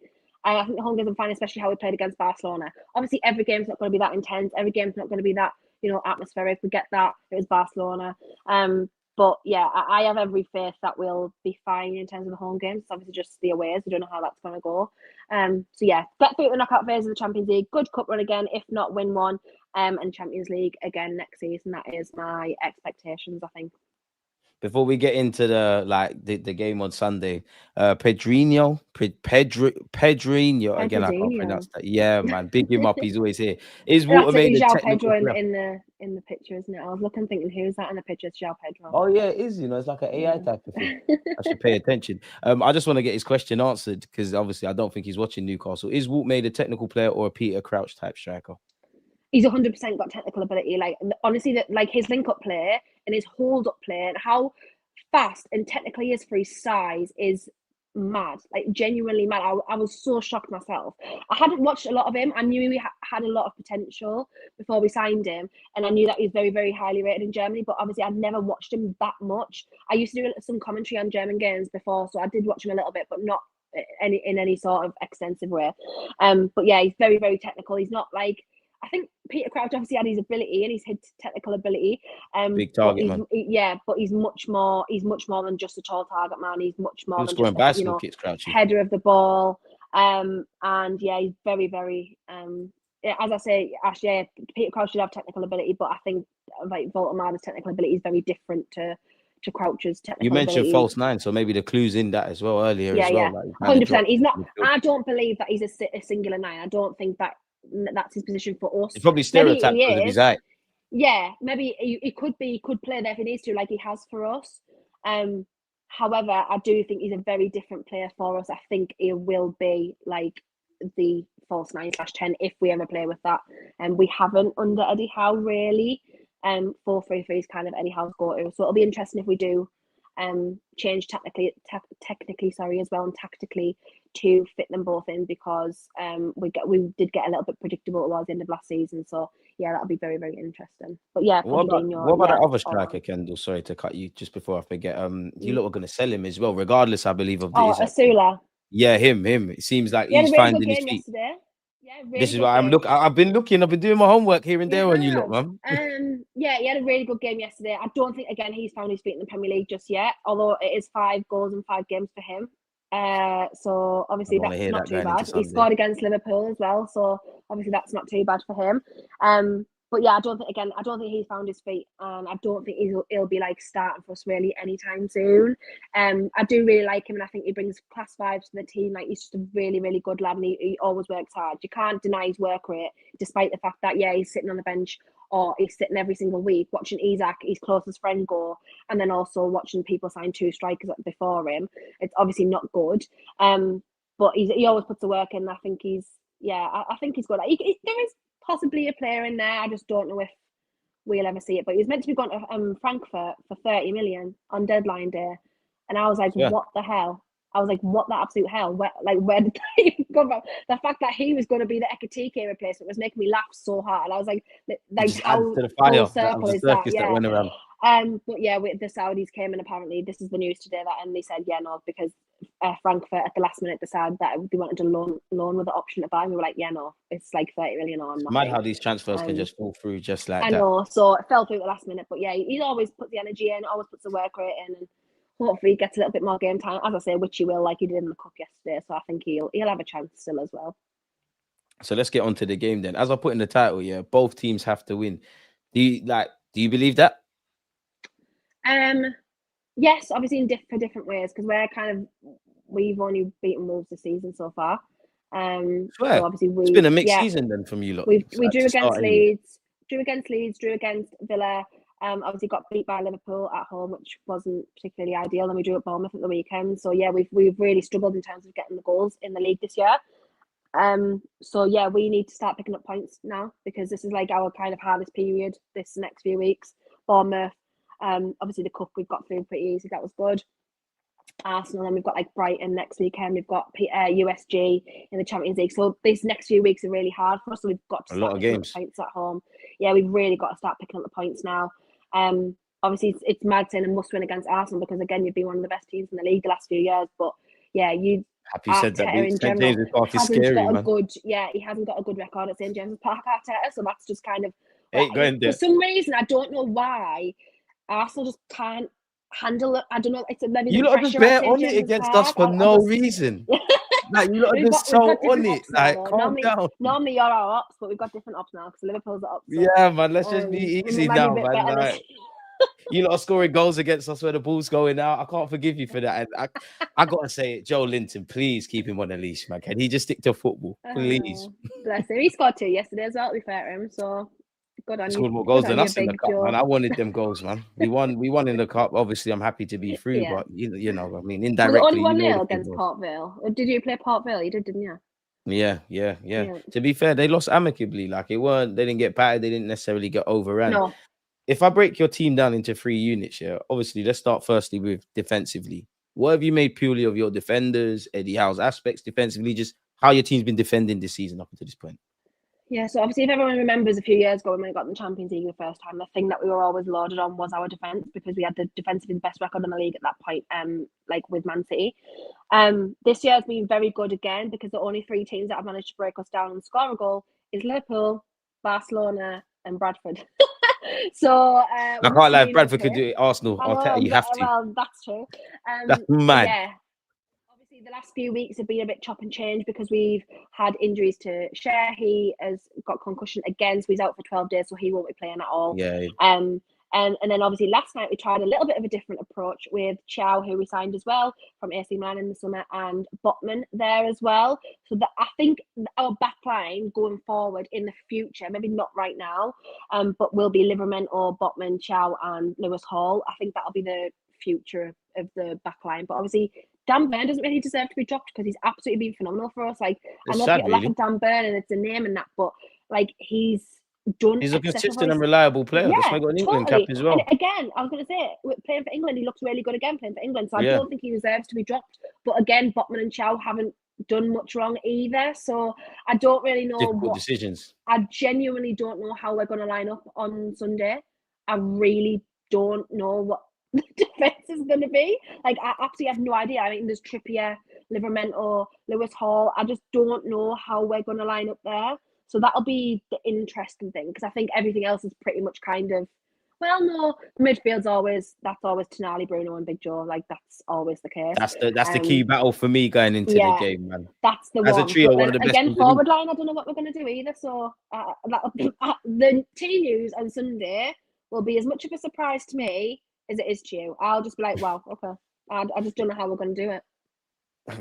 I think the home games will be fine, especially how we played against Barcelona. Obviously, every game's not going to be that intense. Every game's not going to be that atmospheric. We get that. It was Barcelona. But yeah, I have every faith that we'll be fine in terms of the home games. It's obviously just the aways. We don't know how that's going to go. So yeah, get through the knockout phase of the Champions League. Good cup run again, if not win one. And Champions League again next season. That is my expectations, I think. Before we get into the game on Sunday, Pedrinho, again, I can't pronounce that. Yeah, man, big him up. He's always here. Is Woltemade a technical player? in the picture, isn't it? I was looking, thinking, who's that in the picture? It's João Pedro. Oh yeah, it is. It's like an AI type of thing. I should pay attention. I just want to get his question answered because obviously I don't think he's watching Newcastle. Is Woltemade a technical player or a Peter Crouch type striker? he's 100% got technical ability. Like, honestly, that like his link-up play and his hold-up play and how fast and technical he is for his size is mad, like genuinely mad. I was so shocked myself. I hadn't watched a lot of him. I knew he had a lot of potential before we signed him, and I knew that he's very, very highly rated in Germany, but obviously I'd never watched him that much. I used to do some commentary on German games before, so I did watch him a little bit, but not in any sort of extensive way. But yeah, he's very, very technical. He's not like, I think Peter Crouch obviously had his ability and his technical ability. Big target man. But he's much more than just a tall target man. He's much more than just a, kicks, Crouchy. header of the ball. And yeah, he's very, very as I say, Ash, yeah, Peter Crouch should have technical ability, but I think like Woltemade's technical ability is very different to Crouch's technical ability. You mentioned false nine, so maybe the clue's in that as well earlier as well. Yeah, 100%. He's not. I don't believe that he's a singular nine. I don't think that's his position for us. He's probably stereotyped because of his height. Yeah, maybe he could play there if he needs to, like he has for us. However, I do think he's a very different player for us. I think he will be like the false 9/10 if we ever play with that. And we haven't under Eddie Howe really. 4-3-3 is kind of Eddie Howe's go-to. So it'll be interesting if we do change technically as well, and tactically to fit them both in, because we did get a little bit predictable towards the end of last season. So yeah, that'll be very, very interesting. But yeah, what about that other striker, Kendall? Sorry to cut you just before I forget. You lot were going to sell him as well, regardless, I believe, of the Asula. Yeah, him. It seems like he's finding his feet. Yesterday. Yeah, really this is why I've been looking. I've been doing my homework here and there on you lot, man. Yeah, he had a really good game yesterday. I don't think he's found his feet in the Premier League just yet, although it is 5 goals in 5 games for him. So obviously that's not too bad. He scored against Liverpool as well, so obviously that's not too bad for him. But yeah, I don't think he's found his feet, and I don't think he'll be like starting for us really anytime soon. I do really like him, and I think he brings class vibes to the team. Like, he's just a really, really good lad, and he always works hard. You can't deny his work rate, despite the fact that he's sitting on the bench, or he's sitting every single week watching Isak, his closest friend, go, and then also watching people sign 2 strikers before him. It's obviously not good. But he always puts the work in. I think he's good. There is possibly a player in there. I just don't know if we'll ever see it. But he was meant to be going to Frankfurt for 30 million on deadline day, and I was like, what the hell? I was like, what the absolute hell? Where did that even come from? The fact that he was going to be the Ekitike replacement was making me laugh so hard. I was like how full circle is that? Yeah. Went around. But yeah, the Saudis came, and apparently this is the news today and they said because Frankfurt at the last minute decided that they wanted to loan with the option to buy. And we were like, it's like 30 million or nothing. Mad how these transfers can just fall through just like that. I know, so it fell through at the last minute. But yeah, he always puts the energy in, always puts the work rate in, and hopefully he gets a little bit more game time. As I say, which he will, like he did in the cup yesterday. So I think he'll have a chance still as well. So let's get on to the game then. As I put in the title, both teams have to win. Do you believe that? Yes, obviously in different ways, because we've only beaten Wolves this season so far. So obviously it's been a mixed season then from you lot. We drew against Leeds, drew against Villa. Obviously got beat by Liverpool at home, which wasn't particularly ideal, and we drew at Bournemouth at the weekend. So yeah, we've really struggled in terms of getting the goals in the league this year. So yeah, we need to start picking up points now, because this is like our kind of hardest period this next few weeks. Bournemouth, obviously the cup we've got through pretty easy. That was good. Arsenal, and we've got like Brighton next weekend. We've got USG in the Champions League. So these next few weeks are really hard for us. So we've got to start picking up points at home. Yeah, we've really got to start picking up the points now. Obviously it's mad saying a must win against Arsenal, because again, you've been one of the best teams in the league the last few years. But yeah, happy said that. St. James's Park is scary, man. He hasn't got a good record at St. James's Park, Arteta. So that's just kind of for some reason, I don't know why Arsenal just can't handle it. I don't know. It's maybe you lot just bear on it against us for no reason. Like, you lot are just so on it. Like, calm down. Normally you're our ops, but we've got different ops now because Liverpool's the ops. So, yeah, man. Let's just be easy now, man. Like, you lot are scoring goals against us where the ball's going out. I can't forgive you for that. And I gotta say it, Joe Linton, please keep him on the leash, man. Can he just stick to football, please? Bless him. He scored 2 yesterday as well, to be fair to him. So good on you. Scored more goals than us in the cup, man. I wanted them goals, man. We won in the cup. Obviously, I'm happy to be through, but you know, I mean, indirectly. Only 1-0 against Port Vale. Or did you play Port Vale? You did, didn't you? Yeah. Yeah. To be fair, they lost amicably. Like they didn't get battered. They didn't necessarily get overrun. No. If I break your team down into 3 units, yeah, obviously let's start firstly with defensively. What have you made purely of your defenders, Eddie Howe's aspects defensively, just how your team's been defending this season up until this point? Yeah, so obviously, if everyone remembers a few years ago when we got in the Champions League the first time, the thing that we were always lauded on was our defence, because we had the defensively best record in the league at that point, like with Man City. This year has been very good again, because the only three teams that have managed to break us down and score a goal is Liverpool, Barcelona, and Bradford. So I we can't must have lie, been Bradford could okay. do it. Arsenal, I Arteta, know, you have to. well, that's true. That's But mad. yeah, obviously the last few weeks have been a bit chop and change, because we've had injuries to Cher. He has got concussion again, so he's out for 12 days, so he won't be playing at all. Yeah. And then obviously last night we tried a little bit of a different approach with Chow, who we signed as well from AC Milan in the summer, and Botman there as well. So that I think our back line going forward in the future, maybe not right now, but will be Livramento, Botman, Chow, and Lewis Hall. I think that'll be the future of the back line. But obviously Dan Burn doesn't really deserve to be dropped, because he's absolutely been phenomenal for us. Like, It's I know sad, people laugh really. at Dan Burn and it's a name and that, but like he's done He's a excessive consistent for and us. reliable player. That's why Yeah, he got an England cap totally. as And well. again, I was going to say, playing for England, he looks really good again playing for England. So I Yeah. don't think he deserves to be dropped. But again, Botman and Chow haven't done much wrong either. So I don't really know Difficult decisions. I genuinely don't know how we're going to line up on Sunday. I really don't know what the defence is going to be. Like, I absolutely have no idea. I mean, there's Trippier, Livramento, Lewis Hall. I just don't know how we're going to line up there. So that'll be the interesting thing, because I think everything else is pretty much kind of, well, no, the midfield's always Tonali, Bruno, and Big Joe. Like, that's always the case. That's the key battle for me going into the game, man. That's the As a one. trio, But one then of the best again, in the league. forward line, I don't know what we're going to do either. So the team news on Sunday will be as much of a surprise to me as it is to you. I'll just be like, wow, okay. I just don't know how we're going to do it.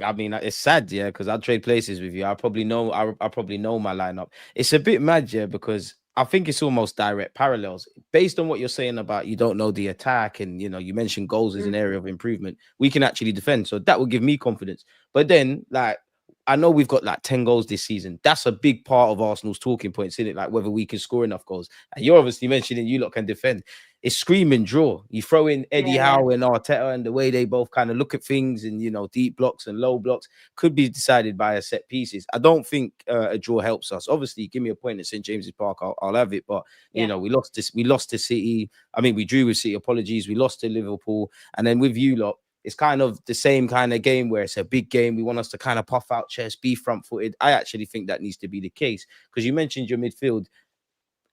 I mean, it's sad, yeah, because I trade places with you. I probably know my lineup. It's a bit mad, yeah, because I think it's almost direct parallels based on what you're saying about you don't know the attack, and you mentioned goals as an area of improvement. We can actually defend, so that will give me confidence. But then, like, I know we've got like 10 goals this season. That's a big part of Arsenal's talking points, isn't it? Like whether we can score enough goals. And you're obviously mentioning you lot can defend. It's screaming draw. You throw in Eddie Howe and Arteta, and the way they both kind of look at things, and deep blocks and low blocks could be decided by a set pieces. I don't think a draw helps us. Obviously, give me a point at St James's Park, I'll have it. But we lost this. We lost to City. I mean, we drew with City. Apologies. We lost to Liverpool, and then with you lot, it's kind of the same kind of game where it's a big game. We want us to kind of puff out chest, be front-footed. I actually think that needs to be the case, because you mentioned your midfield.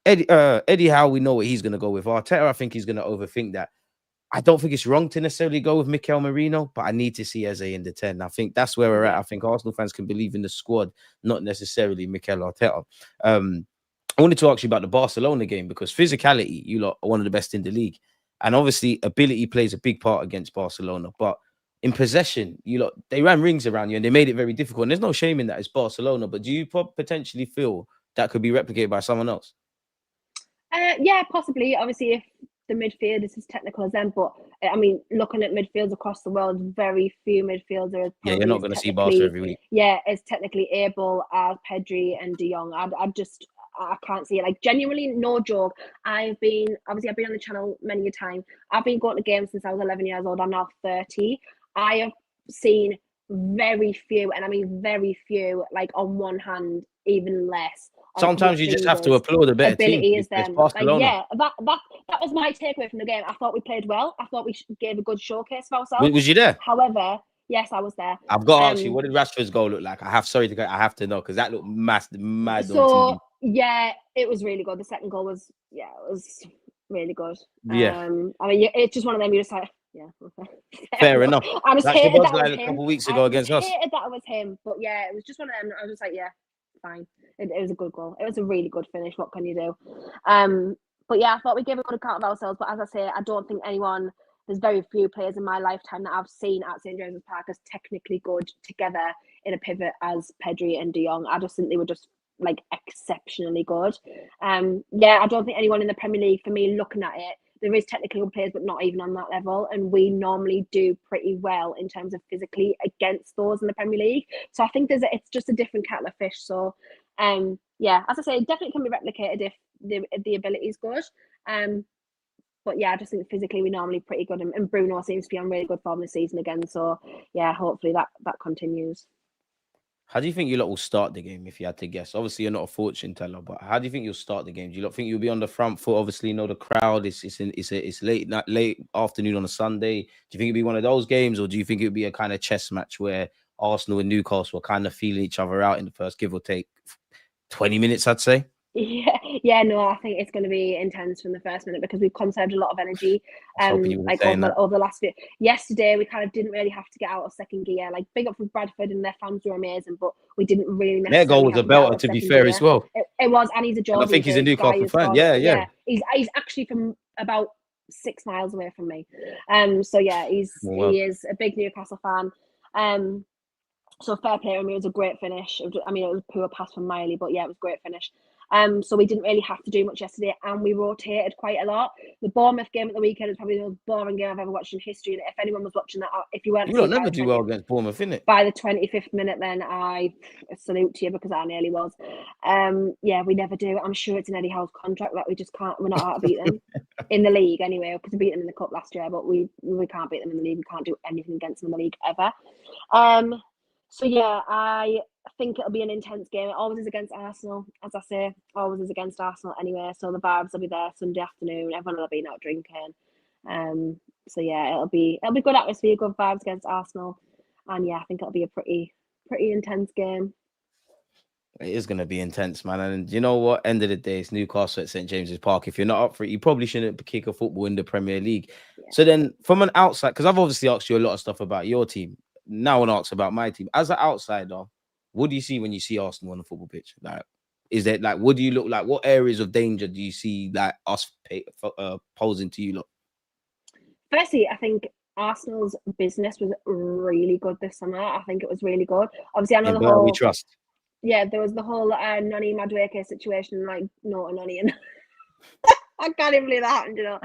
Eddie Howe, we know what he's going to go with. Arteta, I think he's going to overthink that. I don't think it's wrong to necessarily go with Mikel Merino, but I need to see Eze in the 10. I think that's where we're at. I think Arsenal fans can believe in the squad, not necessarily Mikel Arteta. I wanted to ask you about the Barcelona game, because physicality, you lot are one of the best in the league. And obviously, ability plays a big part against Barcelona. But in possession, they ran rings around you and they made it very difficult. And there's no shame in that. It's Barcelona. But do you potentially feel that could be replicated by someone else? Yeah, possibly. Obviously, if the midfield is as technical as them. But I mean, looking at midfields across the world, very few midfielders are. Yeah, you're not going to see Barca every week. Yeah, as technically able as Pedri and De Jong. I can't see it. Like, genuinely, no joke. I've been on the channel many a time. I've been going to games since I was 11 years old. I'm now 30. I have seen very few, and I mean very few, like on one hand, even less. Sometimes you just have to applaud a better team. Is them. Like, yeah, that was my takeaway from the game. I thought we played well. I thought we gave a good showcase of ourselves. Was you there? However, yes, I was there. I've got to ask you, what did Rashford's goal look like? I have to know, because that looked mad on TV. Yeah, it was really good. The second goal was really good. Yeah. I mean, it's just one of them. You're just like, yeah, okay. Fair enough. I just hated that like a couple of weeks ago against us. I hated that it was him, but yeah, it was just one of them. I was just like, yeah, fine. It was a good goal. It was a really good finish. What can you do? But yeah, I thought we gave a good account of ourselves. But as I say, I don't think there's very few players in my lifetime that I've seen at St James's Park as technically good together in a pivot as Pedri and De Jong. I just think they were just like exceptionally good. Yeah, I don't think anyone in the Premier League, for me, looking at it, there is technically good players, but not even on that level. And we normally do pretty well in terms of physically against those in the Premier League. So I think it's just a different kettle of fish. So, yeah, as I say, it definitely can be replicated if the ability is good. But yeah, I just think physically we're normally pretty good, and Bruno seems to be on really good form this season again. So yeah, hopefully that continues. How do you think you lot will start the game if you had to guess? Obviously, you're not a fortune teller, but how do you think you'll start the game? Do you lot think you'll be on the front foot? Obviously, you know the crowd. It's late afternoon on a Sunday. Do you think it'll be one of those games, or do you think it'll be a kind of chess match where Arsenal and Newcastle will kind of feel each other out in the first, give or take 20 minutes? I'd say. Yeah, no, I think it's going to be intense from the first minute because we've conserved a lot of energy. I was hoping you were like saying that. over the last bit. Yesterday, we kind of didn't really have to get out of second gear. Like big up for Bradford, and their fans were amazing, but we didn't really Their goal necessarily was a have to get out belter, of to be second fair, gear. as well. It was, and he's a And I Geordie. think he's a the guy Newcastle who's fan. scored Yeah, it. yeah. He's actually from about 6 miles away from me. So yeah, he is a big Newcastle fan. So fair play to me. It was a great finish. I mean, it was a poor pass from Miley, but yeah, it was a great finish. So we didn't really have to do much yesterday, and we rotated quite a lot. The Bournemouth game at the weekend was probably the most boring game I've ever watched in history. And if anyone was watching that, if you weren't, You lot never do well against Bournemouth, innit? By the 25th minute, then I salute to you because I nearly was. Yeah, we never do. I'm sure it's in Eddie Howe's contract that we just can't. We're not allowed to beat them in the league anyway, because we beat them in the cup last year, but we can't beat them in the league. We can't do anything against them in the league ever. So yeah, I think it'll be an intense game. It always is against Arsenal, as I say. Always is against Arsenal anyway. So the vibes will be there Sunday afternoon. Everyone will be out drinking. So yeah, it'll be good atmosphere, good vibes against Arsenal, and yeah, I think it'll be a pretty intense game. It is going to be intense, man. And you know what? End of the day, it's Newcastle at St. James's Park. If you're not up for it, you probably shouldn't kick a football in the Premier League. Yeah. So then, from an outside, because I've obviously asked you a lot of stuff about your team. Now I want to ask about my team. As an outsider, what do you see when you see Arsenal on the football pitch? Like, is there like, what do you look like? What areas of danger do you see like us posing to you? Look. Firstly, I think Arsenal's business was really good this summer. I think it was really good. Obviously, I know the whole. We trust. Yeah, there was the whole Noni Madueke situation, like no Noni, and I can't even believe that happened, you know.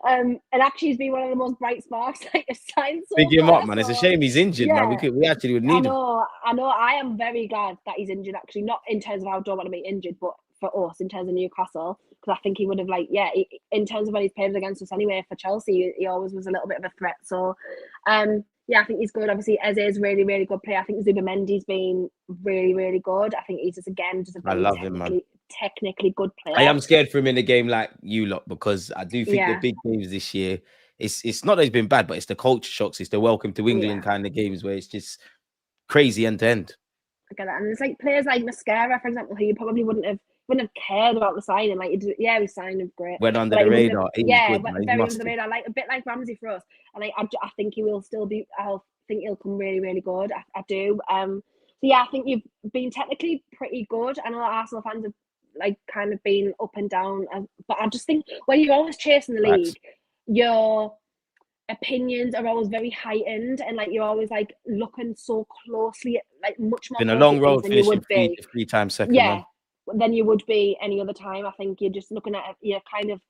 And actually, he's been one of the most bright sparks like signed so Big him far, up, man. It's a shame he's injured, man. We actually would need him. I know. I am very glad that he's injured. Actually, not in terms of I don't want to be injured, but for us in terms of Newcastle, because I think he would have in terms of when he's played against us anyway for Chelsea, he always was a little bit of a threat. So, yeah, I think he's good. Obviously, Eze is really, really good player. I think Zubamendi's been really, really good. I think he's just a very technically good player. I am scared for him in a game like you lot, because I do think the big games this year, it's not that he's been bad, but it's the culture shocks. It's the welcome to England kind of games where it's just crazy end to end. I get that. And there's like players like Mascara, for example, who you probably wouldn't have cared about the signing. Like, we signed him, great. Went under the radar. Very under the radar. Like a bit like Ramsey for us. And like I think he will still be. I think he'll come really, really good. I do. So yeah, I think you've been technically pretty good. I know Arsenal fans have like kind of been up and down, but I just think when you're always chasing the league, your opinions are always very heightened, and like you're always like looking so closely at like much more. Been a long road than you would be 3 times second. Yeah. Than you would be any other time. I think you're just looking at you're kind of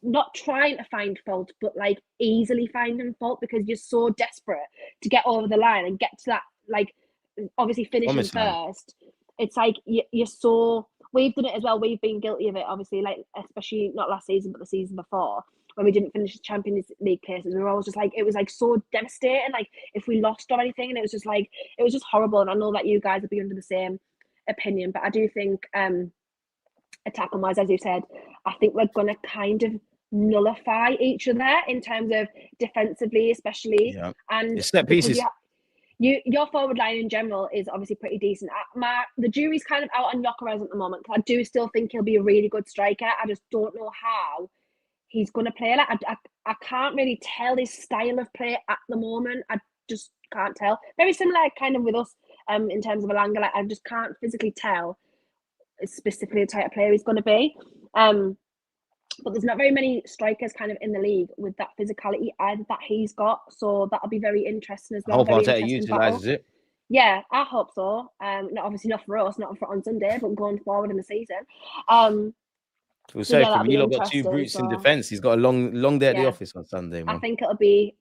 not trying to find fault, but like easily finding fault because you're so desperate to get over the line and get to that, like obviously finishing first. It's like you're so. We've done it as well. We've been guilty of it, obviously, like especially not last season, but the season before when we didn't finish the Champions League places. We were always just like, it was like so devastating. Like if we lost or anything, and it was just horrible. And I know that you guys would be under the same opinion, but I do think attacking wise, as you said, I think we're gonna kind of nullify each other in terms of defensively, especially. Yeah. And it's set pieces. Your forward line in general is obviously pretty decent. The jury's kind of out on Gyökeres at the moment, because I do still think he'll be a really good striker. I just don't know how he's going to play. Like I can't really tell his style of play at the moment. I just can't tell. Very similar kind of with us in terms of Elanga. Like I just can't physically tell specifically the type of player he's going to be. But there's not very many strikers kind of in the league with that physicality either that he's got. So that'll be very interesting as well. I hope Arteta utilises it. Yeah, I hope so. Obviously not for us, not for on Sunday, but going forward in the season. We'll So say yeah, for that'll me, be you lot got two interesting. brutes in So defence. He's got a long day at the yeah, office on Sunday, I man. think it'll be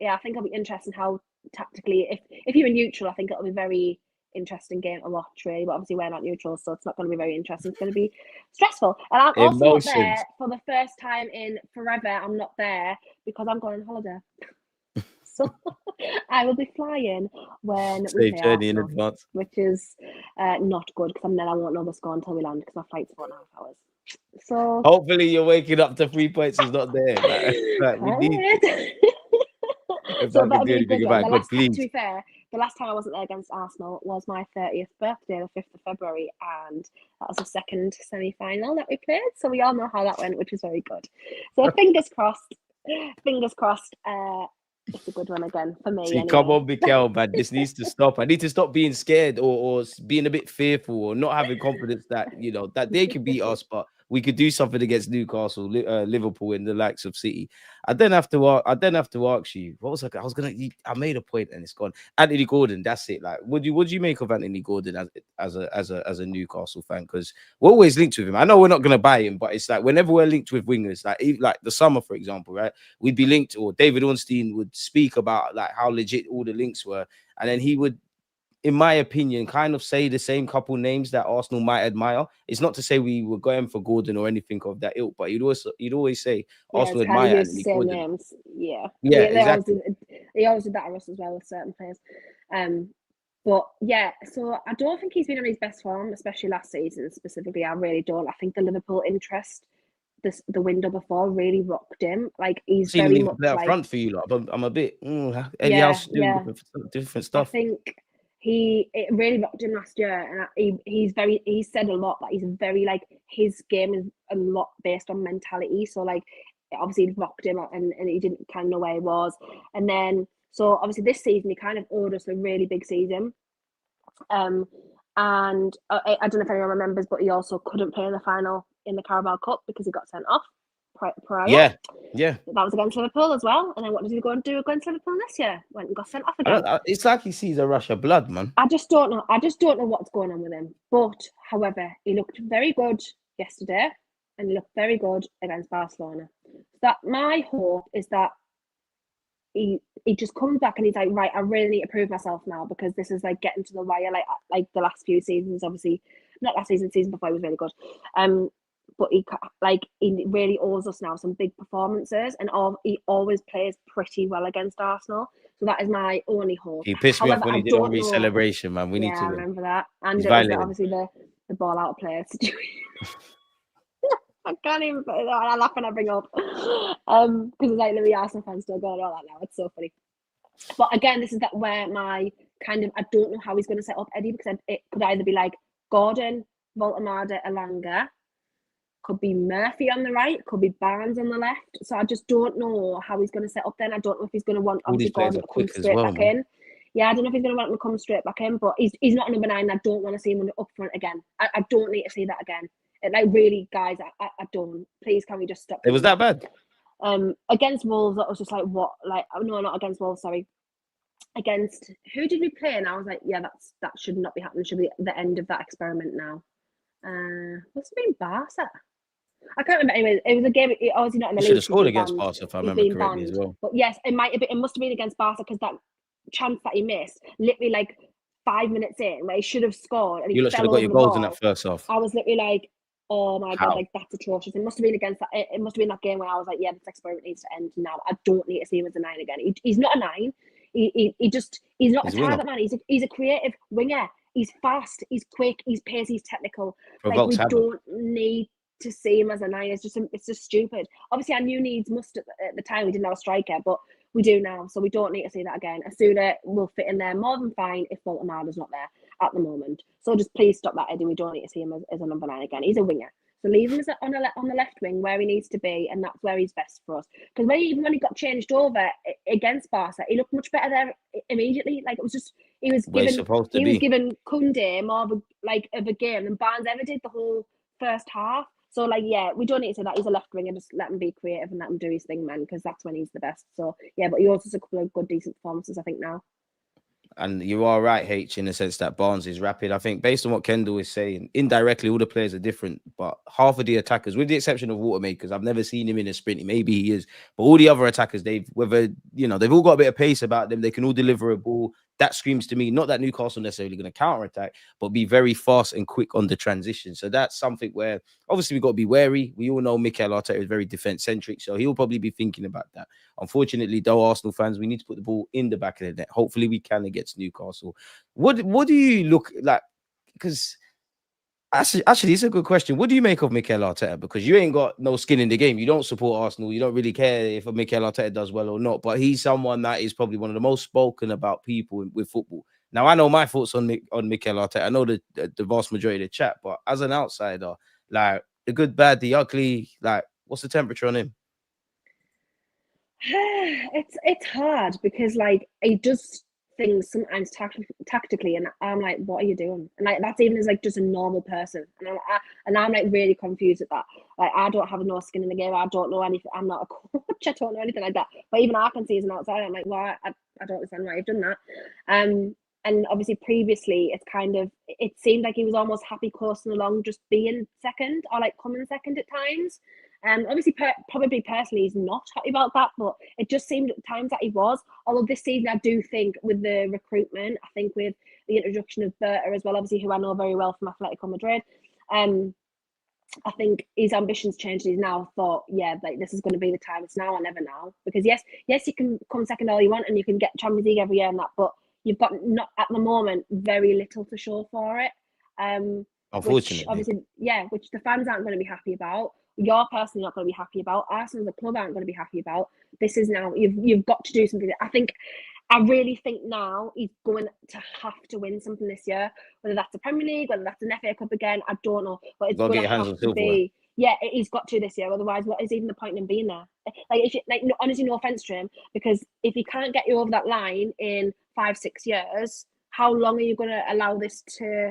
interesting how tactically, if you're neutral, I think it'll be very interesting game to watch, really. But obviously we're not neutral, so it's not going to be very interesting. It's going to be stressful. And I'm also not there Emotions. for the first time in forever. I'm not there because I'm going on holiday. So I will be flying when we Safe play journey in Arsenal, advance. which is not good because I won't know the score until we land because my flight's 4.5 hours. So Hopefully, you're waking up to 3 points is not there. Like we need it. If so I can that'll do be a anything good one. about The it, God, last time, to please. be fair, the last time I wasn't there against Arsenal was my 30th birthday, the 5th of February, and that was the second semi-final that we played. So we all know how that went, which was very good. So fingers crossed. Fingers crossed. It's a good one again for me. See, Anyway. come on, Mikel, man. This needs to stop. I need to stop being scared or being a bit fearful or not having confidence that, that they could beat us, but we could do something against Newcastle, Liverpool, and the likes of City. I then have to ask you, what was I made a point and it's gone. Anthony Gordon, that's it. Like, what do you make of Anthony Gordon as a Newcastle fan? Because we're always linked with him. I know we're not gonna buy him, but it's like whenever we're linked with wingers, like the summer, for example, right? We'd be linked, or David Ornstein would speak about like how legit all the links were, and then he would, in my opinion, kind of say the same couple names that Arsenal might admire. It's not to say we were going for Gordon or anything of that ilk, but he'd always say Yeah, it's Arsenal kind of admire used the Anthony same Gordon. names. Yeah, Yeah, they always exactly. did that to us as well with certain players. But yeah, so I don't think he's been on his best form, especially last season specifically. I really don't. I think the Liverpool interest, the window before, really rocked him. Like I've he's seen him very even much play up like front for you, lot, but I'm a bit Eddie yeah, House doing yeah. different I stuff. think it really rocked him last year, and he said a lot that he's very like his game is a lot based on mentality. So like obviously it rocked him and he didn't kind of know where he was, and then so obviously this season he kind of owed us a really big season. And I don't know if anyone remembers, but he also couldn't play in the final in the Carabao Cup because he got sent off prior. Yeah. That was against Liverpool as well. And then what did he go and do against Liverpool this year? Went and got sent off again. It's like he sees a rush of blood, man. I just don't know. I just don't know what's going on with him. But however, he looked very good yesterday, and he looked very good against Barcelona. That my hope is that he just comes back and he's like, right, I really need to prove myself now because this is like getting to the wire. Like the last few seasons, obviously not last season, season before he was really good. But he really owes us now some big performances, and he always plays pretty well against Arsenal. So that is my only hope. He pissed me off However, when I he did don't Henry's know. celebration, man. We need Yeah, to I win. remember that, and He's it was violating. obviously the ball out player situation. I can't even put it on. I laugh when I bring up because it's like Louis Arsenal fans still going all that now. It's so funny. But again, this is where my kind of I don't know how he's going to set up Eddie because it could either be like Gordon, Woltemade, Elanga, could be Murphy on the right, could be Barnes on the left. So I just don't know how he's going to set up then. I don't know if he's going to want All these obviously players Gordon are to come quick as straight well, back man. in. Yeah, I don't know if he's going to want him to come straight back in, but he's not a number 9. I don't want to see him up front again. I don't need to see that again. Like really, guys, I don't. Please, can we just stop? It was that bad. Against Wolves, that was just like what? Like no, not against Wolves. Sorry, against who did we play? And I was like, yeah, that should not be happening. Should be the end of that experiment now. Must have been Barca. I can't remember. Anyway, it was a game. Obviously not in the He should league. have scored against Barca, if I remember correctly, as well. But yes, it might have been. It must have been against Barca because that chance that he missed, literally like 5 minutes in, where he should have scored and he You should fell have got over your the goals in ball. that first half. I was literally like, oh my How? God, like that's atrocious. It must have been against that. It must have been that game where I was like, yeah, this experiment needs to end now. I don't need to see him as a 9 again. He's not a 9. He's not a target man. He's a creative winger. He's fast. He's quick. He's pacey. He's technical. Like we don't need to see him as a 9. It's just stupid. Obviously, our new needs must at the time we didn't have a striker, but we do now, so we don't need to see that again. Asuna will fit in there more than fine if Woltemade not there at the moment. So just please stop that, Eddie. We don't need to see him as a number 9 again. He's a winger. So leave him on the left wing where he needs to be, and that's where he's best for us. Because even when he got changed over against Barca, he looked much better there immediately. Like it was just he was given Koundé more of a game than Barnes ever did the whole first half. So like yeah, we don't need to say that he's a left winger. Just let him be creative and let him do his thing, man. Because that's when he's the best. So yeah, but he also has a couple of good, decent performances, I think now. And you are right, H, in the sense that Barnes is rapid. I think based on what Kendall is saying, indirectly, all the players are different, but half of the attackers, with the exception of Woltemade, because I've never seen him in a sprint, maybe he is, but all the other attackers, they've all got a bit of pace about them. They can all deliver a ball. That screams to me, not that Newcastle necessarily going to counter-attack, but be very fast and quick on the transition. So that's something where obviously we've got to be wary. We all know Mikel Arteta is very defense-centric, so he'll probably be thinking about that. Unfortunately, though, Arsenal fans, we need to put the ball in the back of the net. Hopefully, we can against Newcastle. What do you look like? Because actually, it's a good question. What do you make of Mikel Arteta? Because you ain't got no skin in the game. You don't support Arsenal. You don't really care if Mikel Arteta does well or not. But he's someone that is probably one of the most spoken about people with football. Now, I know my thoughts on Mikel Arteta. I know the vast majority of the chat. But as an outsider, like the good, bad, the ugly, like what's the temperature on him? It's hard because like he does things sometimes tactically, and I'm like, what are you doing? And like that's even as like just a normal person, and I'm like really confused at that. Like I don't have no skin in the game. I don't know anything. I'm not a coach. I don't know anything like that. But even I can see as an outsider, I'm like, well, I don't understand why you've done that. And obviously previously it seemed like he was almost happy coasting along, just being second or like coming second at times. Obviously, probably personally, he's not happy about that, but it just seemed at times that he was. Although this season, I do think with the recruitment, I think with the introduction of Berta as well, obviously, who I know very well from Atletico Madrid, I think his ambitions changed. He's now thought, yeah, like this is going to be the time. It's now or never now. Because yes, you can come second all you want, and you can get Champions League every year and that, but you've got not at the moment very little to show for it. Unfortunately, which the fans aren't going to be happy about. You're personally not going to be happy about. Arsenal as a club aren't going to be happy about. This is now you've got to do something. I really think now he's going to have to win something this year, whether that's the Premier League, whether that's an FA Cup again. I don't know, but it's going to have to be. Yeah, he's got to this year. Otherwise, what is even the point in being there? Like, if you, like, no, honestly, no offense to him, because if he can't get you over that line in 5-6 years, how long are you going to allow this to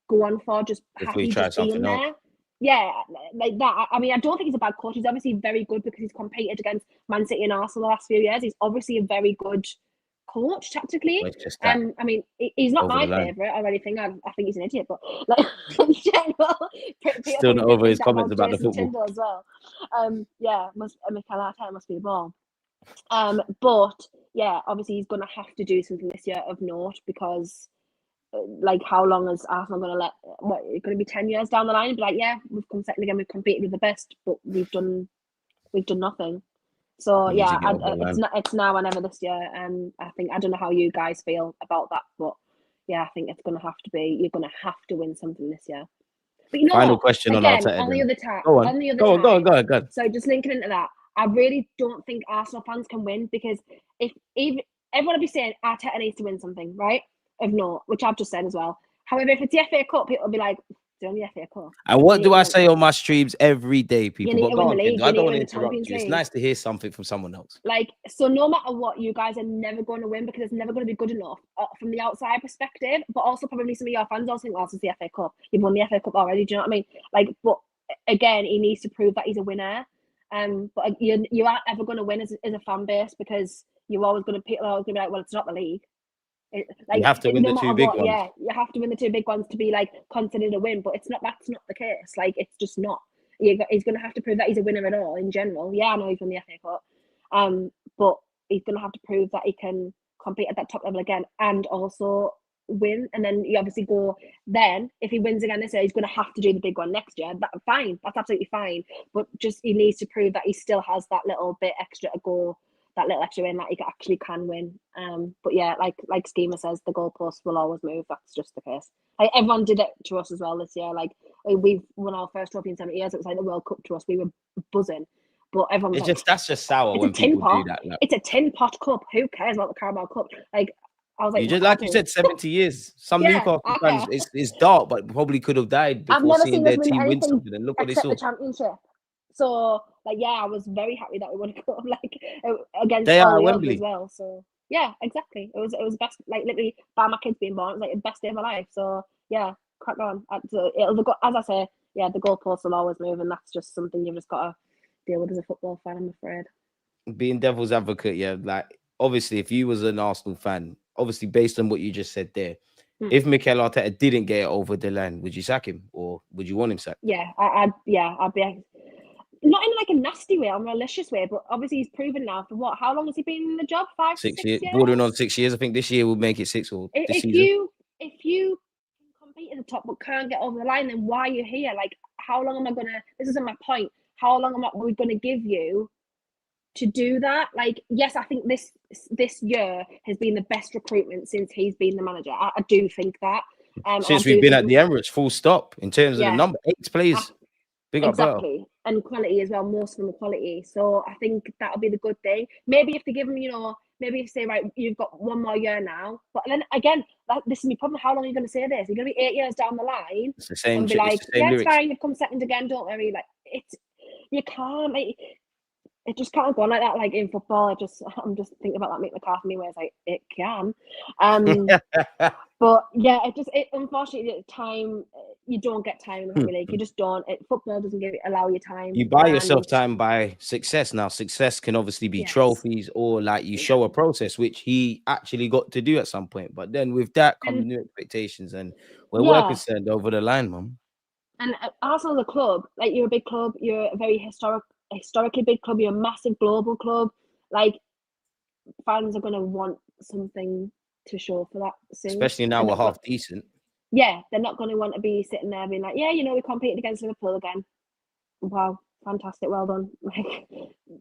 go on for? Just happy just being there. Yeah, like that. I mean, I don't think he's a bad coach. He's obviously very good because he's competed against Man City and Arsenal the last few years. He's obviously a very good coach tactically. I mean, he's not my favourite or anything. I think he's an idiot, but like in general, still not over his comments about the football. Tyndall as well. Mikel Arteta must be the ball. But yeah, obviously he's going to have to do something this year of note because. Like, how long is Arsenal going to let? What, it's going to be 10 years down the line? And be like, yeah, we've come second again. We've competed with the best, but we've done nothing. So yeah, it's now or never this year. I think I don't know how you guys feel about that, but yeah, I think it's going to have to be. You're going to have to win something this year. But you know, final question again, on Arteta. On the other time. Go on. So just linking into that, I really don't think Arsenal fans can win because if everyone will be saying Arteta needs to win something, right? Of note, which I've just said as well. However, if it's the FA Cup, people will be like, it's only the FA Cup. And what do I say on my streams every day, people? You need to win the league. I don't want to interrupt you. It's nice to hear something from someone else. Like, so no matter what, you guys are never going to win because it's never going to be good enough from the outside perspective, but also probably some of your fans also think, oh, it's the FA Cup. You've won the FA Cup already. Do you know what I mean? Like, but again, he needs to prove that he's a winner. But you aren't ever going to win as a fan base because people are always going to be like, well, it's not the league. You have to win the two big ones. Yeah, you have to win the two big ones to be like considered a win, but that's not the case. Like, it's just not. He's going to have to prove that he's a winner at all in general. Yeah, I know he's won the FA Cup, but he's going to have to prove that he can compete at that top level again and also win. And then you obviously go. Then if he wins again this year, he's going to have to do the big one next year. That's absolutely fine. But just he needs to prove that he still has that little bit extra to go. That little extra win that he actually can win. But yeah, like Schema says, the goalposts will always move. That's just the case. Like, everyone did it to us as well this year. Like, we've won our first trophy in 7 years. It was like the World Cup to us. We were buzzing. But everyone was that's just sour when people do that. Like. It's a tin pot cup. Who cares about the Carabao Cup? Like, I was like, you said, 70 years. Some Newcastle fans, it's dark, but probably could have died before seeing their team win something. And look what they saw. The championship. So, like, yeah, I was very happy that we won a cup, like, against they are Wembley as well. So, yeah, exactly. It was the best, like, literally, by my kids being born, it was like the best day of my life. So, yeah, crack on. As I say, yeah, the goalposts will always move, and that's just something you've just got to deal with as a football fan, I'm afraid. Being devil's advocate, yeah, like, obviously, if you was an Arsenal fan, obviously based on what you just said there, Hmm. if Mikel Arteta didn't get it over the line, would you sack him or would you want him sacked? Yeah, I'd be not in like a nasty way, or a malicious way, but obviously he's proven now for what? How long has he been in the job? 5, 6 6 years, years? bordering on 6 years. I think this year will make it 6 or this If season. you compete at the top but can't get over the line, then why are you here? Like, how long am I gonna? This isn't my point. How long are we gonna give you to do that? Like, yes, I think this year has been the best recruitment since he's been the manager. I do think that. Since we've been at the Emirates, full stop in terms of the number, 8 players. Big up better. Exactly, and quality as well. Most of them are quality, so I think that'll be the good thing. Maybe if they give them, maybe if they say, right, you've got 1 more year now, but then again, this is my problem. How long are you going to say this? You're going to be 8 years down the line It's the same. and be like, it's the same yeah, it's lyrics. fine. You've come second again. Don't worry. Like, you can't. Like, it just can't go on like that. Like in football, I'm just thinking about that Mick McCarthy where it's like it can. But yeah, unfortunately at the time you don't get time in the Premier League. You just don't. Football doesn't allow you time. You buy yourself time by success. Now, success can obviously be trophies or like you show a process, which he actually got to do at some point. But then with that comes new expectations, and where we're concerned, over the line, mum. And Arsenal, the club, like you're a big club, you're a very historically big club, you're a massive global club. Like fans are going to want something to show for that soon. Especially now we're half decent. Yeah, they're not going to want to be sitting there being like, yeah, we competed against Liverpool again. Wow, fantastic, well done. Like,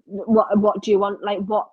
what do you want? Like, what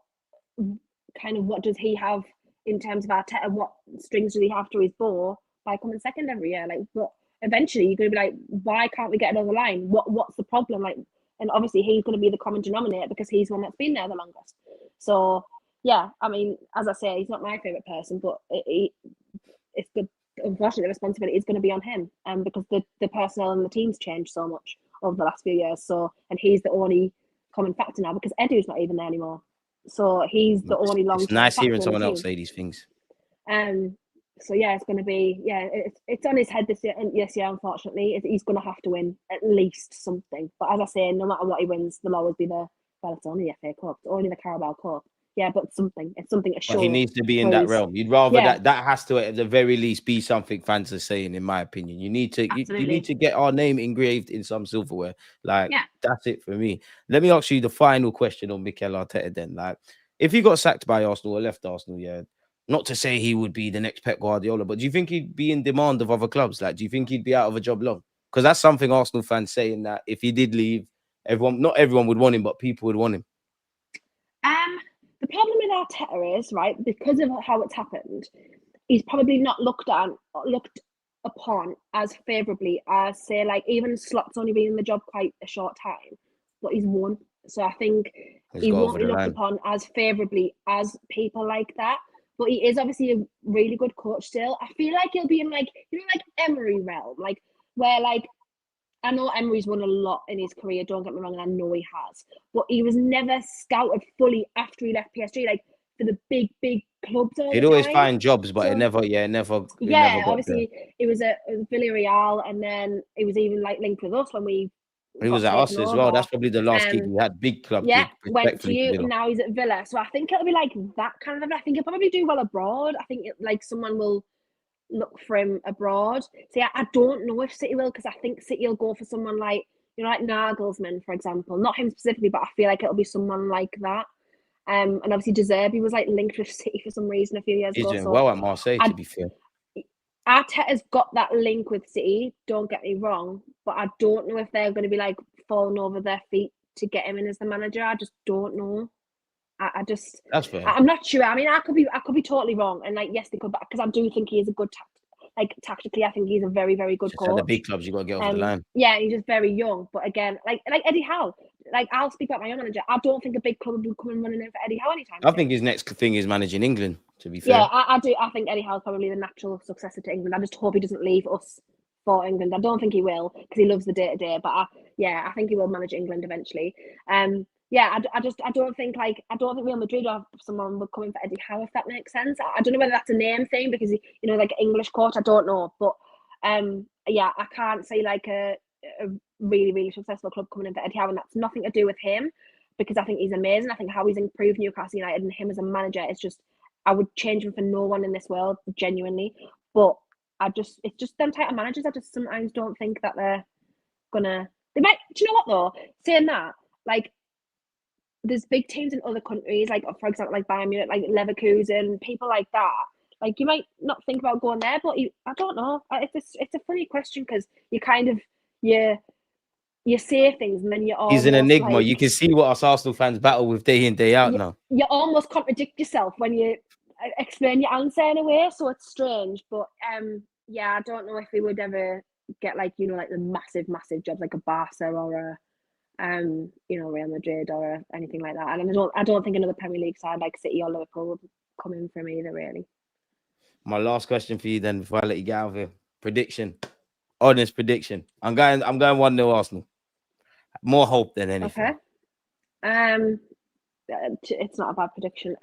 does he have in terms of Arteta? What strings does he have to his bow by coming second every year? Like, what? Eventually, you're going to be like, why can't we get another line? What's the problem? Like, and obviously he's going to be the common denominator because he's the one that's been there the longest. So yeah, I mean, as I say, he's not my favourite person, but it's good. Unfortunately, the responsibility is going to be on him, because the personnel and the team's changed so much over the last few years. So, and he's the only common factor now because Edu's not even there anymore. So he's the only long-term. It's nice hearing someone else say these things. So yeah, it's going to be it's on his head this year. And yes, yeah, unfortunately, he's going to have to win at least something. But as I say, no matter what he wins, there'll always be it's only the FA Cup, it's only the Carabao Cup. Yeah, but something. It's something to show. But he needs to be in that realm. You'd rather that has to at the very least be something fans are saying, in my opinion. You need to you need to get our name engraved in some silverware. Like that's it for me. Let me ask you the final question on Mikel Arteta then. Like, if he got sacked by Arsenal or left Arsenal, not to say he would be the next Pep Guardiola, but do you think he'd be in demand of other clubs? Like, do you think he'd be out of a job long? Because that's something Arsenal fans saying, that if he did leave, not everyone would want him, but people would want him. The problem with Arteta is, right, because of how it's happened, he's probably not looked upon as favourably as, say, like, even Slot's only been in the job quite a short time, but he's won. So I think he won't be looked upon as favourably as people like that. But he is obviously a really good coach still. I feel like he'll be in like Emery realm, like where like I know Emery's won a lot in his career, don't get me wrong, and I know he has. But he was never scouted fully after he left PSG, like for the big clubs all the time. He'd always find jobs, but it never. Obviously it was at Villarreal, and then it was even like linked with us when we. He was at us as well. That's probably the last gig he had. Big club. Yeah, went to you, and now he's at Villa. So I think it'll be like that kind of. I think he'll probably do well abroad. I think like someone will look for him abroad. So yeah, I don't know if City will, because I think City will go for someone like like Nagelsmann, for example. Not him specifically, but I feel like it'll be someone like that. And obviously De Zerbi was like linked with City for some reason a few years ago. He's doing well at Marseille, to be fair. Arteta's got that link with City, don't get me wrong, but I don't know if they're going to be like falling over their feet to get him in as the manager. I just don't know. That's fair. I'm not sure. I mean, I could be totally wrong, and like yes, they could, because I do think he is a good tactically. I think he's a very, very good coach. At the big clubs, you got to get over the line. Yeah, he's just very young, but again, like Eddie Howe. Like I'll speak about my own manager. I don't think a big club will come and running in for Eddie Howe anytime. I think his next thing is managing England. To be fair, yeah, I do. I think Eddie Howe's probably the natural successor to England. I just hope he doesn't leave us for England. I don't think he will, because he loves the day to day. But I think he will manage England eventually. I don't think Real Madrid or someone would come in for Eddie Howe, if that makes sense. I don't know whether that's a name thing, because like English coach. I don't know, but I can't say like a really, really successful club coming in for Eddie Howe, and that's nothing to do with him, because I think he's amazing. I think how he's improved Newcastle United and him as a manager is just I would change him for no one in this world, genuinely. But it's just them type of managers. I just sometimes don't think that they're gonna. They might. Do you know what though? Saying that, like, there's big teams in other countries, like for example, like Bayern Munich, like Leverkusen, people like that. Like you might not think about going there, but I don't know. It's a funny question because you kind of you say things and then you almost, he's an enigma. like, You can see what us Arsenal fans battle with day in, day out now. You almost contradict yourself when you explain your answer in a way, so it's strange. But yeah, I don't know if we would ever get like like the massive jobs like a Barca or a Real Madrid or anything like that. And I don't think another Premier League side like City or Liverpool would come in from either, really. My last question for you then, before I let you get out of here. Prediction. Honest prediction. I'm going 1-0 Arsenal. More hope than anything. Okay. It's not a bad prediction.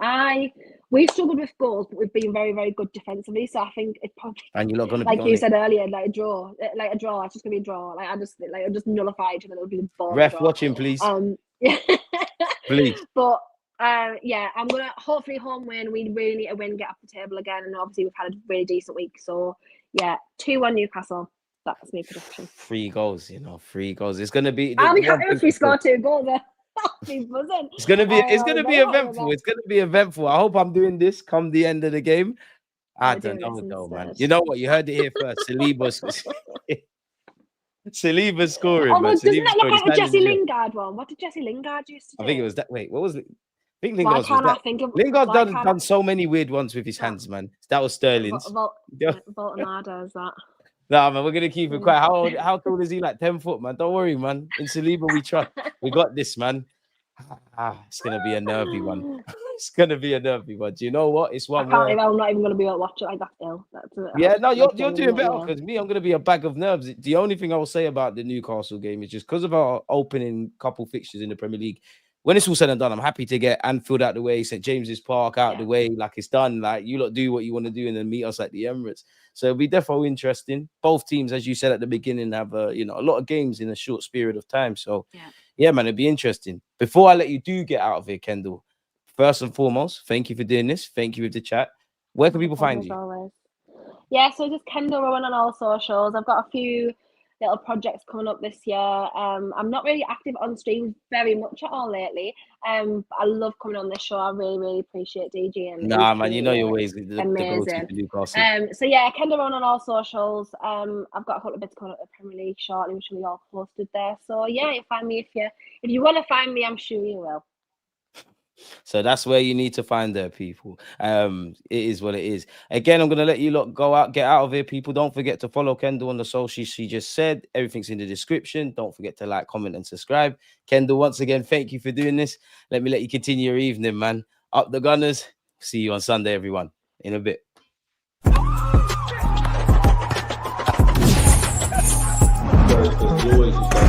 We've struggled with goals, but we've been very, very good defensively. So I think it probably. And you're not going to be like you said earlier, like a draw. It's just gonna be a draw. Like I just nullify each other. It'll be the ball. Ref watching, please. Please. But yeah, I'm gonna hopefully home win. We really need a win, get up the table again, and obviously we've had a really decent week. So yeah, 2-1 Newcastle. That's my prediction. 3 goals, 3 goals. It's gonna be. I'll be happy if we score 2 goals. It's gonna be eventful. It's gonna be eventful. I hope I'm doing this come the end of the game. I don't know, man. You know what? You heard it here first. Saliba's scoring. Oh, man. doesn't that look like a Jesse Lingard one? What did Jesse Lingard used to do? I think it was that. Wait, what was it? I think Lingard's Lingard's done so many weird ones with his hands, man. That was Sterling's. Voltemade is that. Nah, man, we're gonna keep it quiet. How tall is he? Like 10 foot, man. Don't worry, man. In Saliba, we trust. We got this, man. It's gonna be a nervy one. It's gonna be a nervy one. Do you know what? It's one. I'm not even gonna be able to watch it. Like that's ill. You're doing better because me. I'm gonna be a bag of nerves. The only thing I will say about the Newcastle game is just because of our opening couple fixtures in the Premier League. When it's all said and done, I'm happy to get Anfield out the way, St James's Park out the way, like it's done. Like you lot do what you want to do and then meet us at the Emirates. So it'll be definitely interesting. Both teams, as you said at the beginning, have a lot of games in a short period of time. So yeah, man, it'll be interesting. Before I let you get out of here, Kendall, first and foremost, thank you for doing this. Thank you for the chat. Where can people find you? Always. Yeah, so just Kendall Rowan on all socials. I've got a few little projects coming up this year. I'm not really active on streams very much at all lately. I love coming on this show. I really, really appreciate DG and man, you're always amazing. So yeah, Kendall Rowan on all socials. I've got a couple of bits coming up at the Premier League shortly, which will be all posted there. So yeah, you find me if you want to find me, I'm sure you will. So that's where you need to find their people. It is what it is. Again, I'm going to let you lot go out, get out of here, people. Don't forget to follow Kendall on the socials she just said. Everything's in the description. Don't forget to like, comment, and subscribe. Kendall, once again, thank you for doing this. Let you continue your evening, man. Up the Gunners. See you on Sunday, everyone. In a bit. Always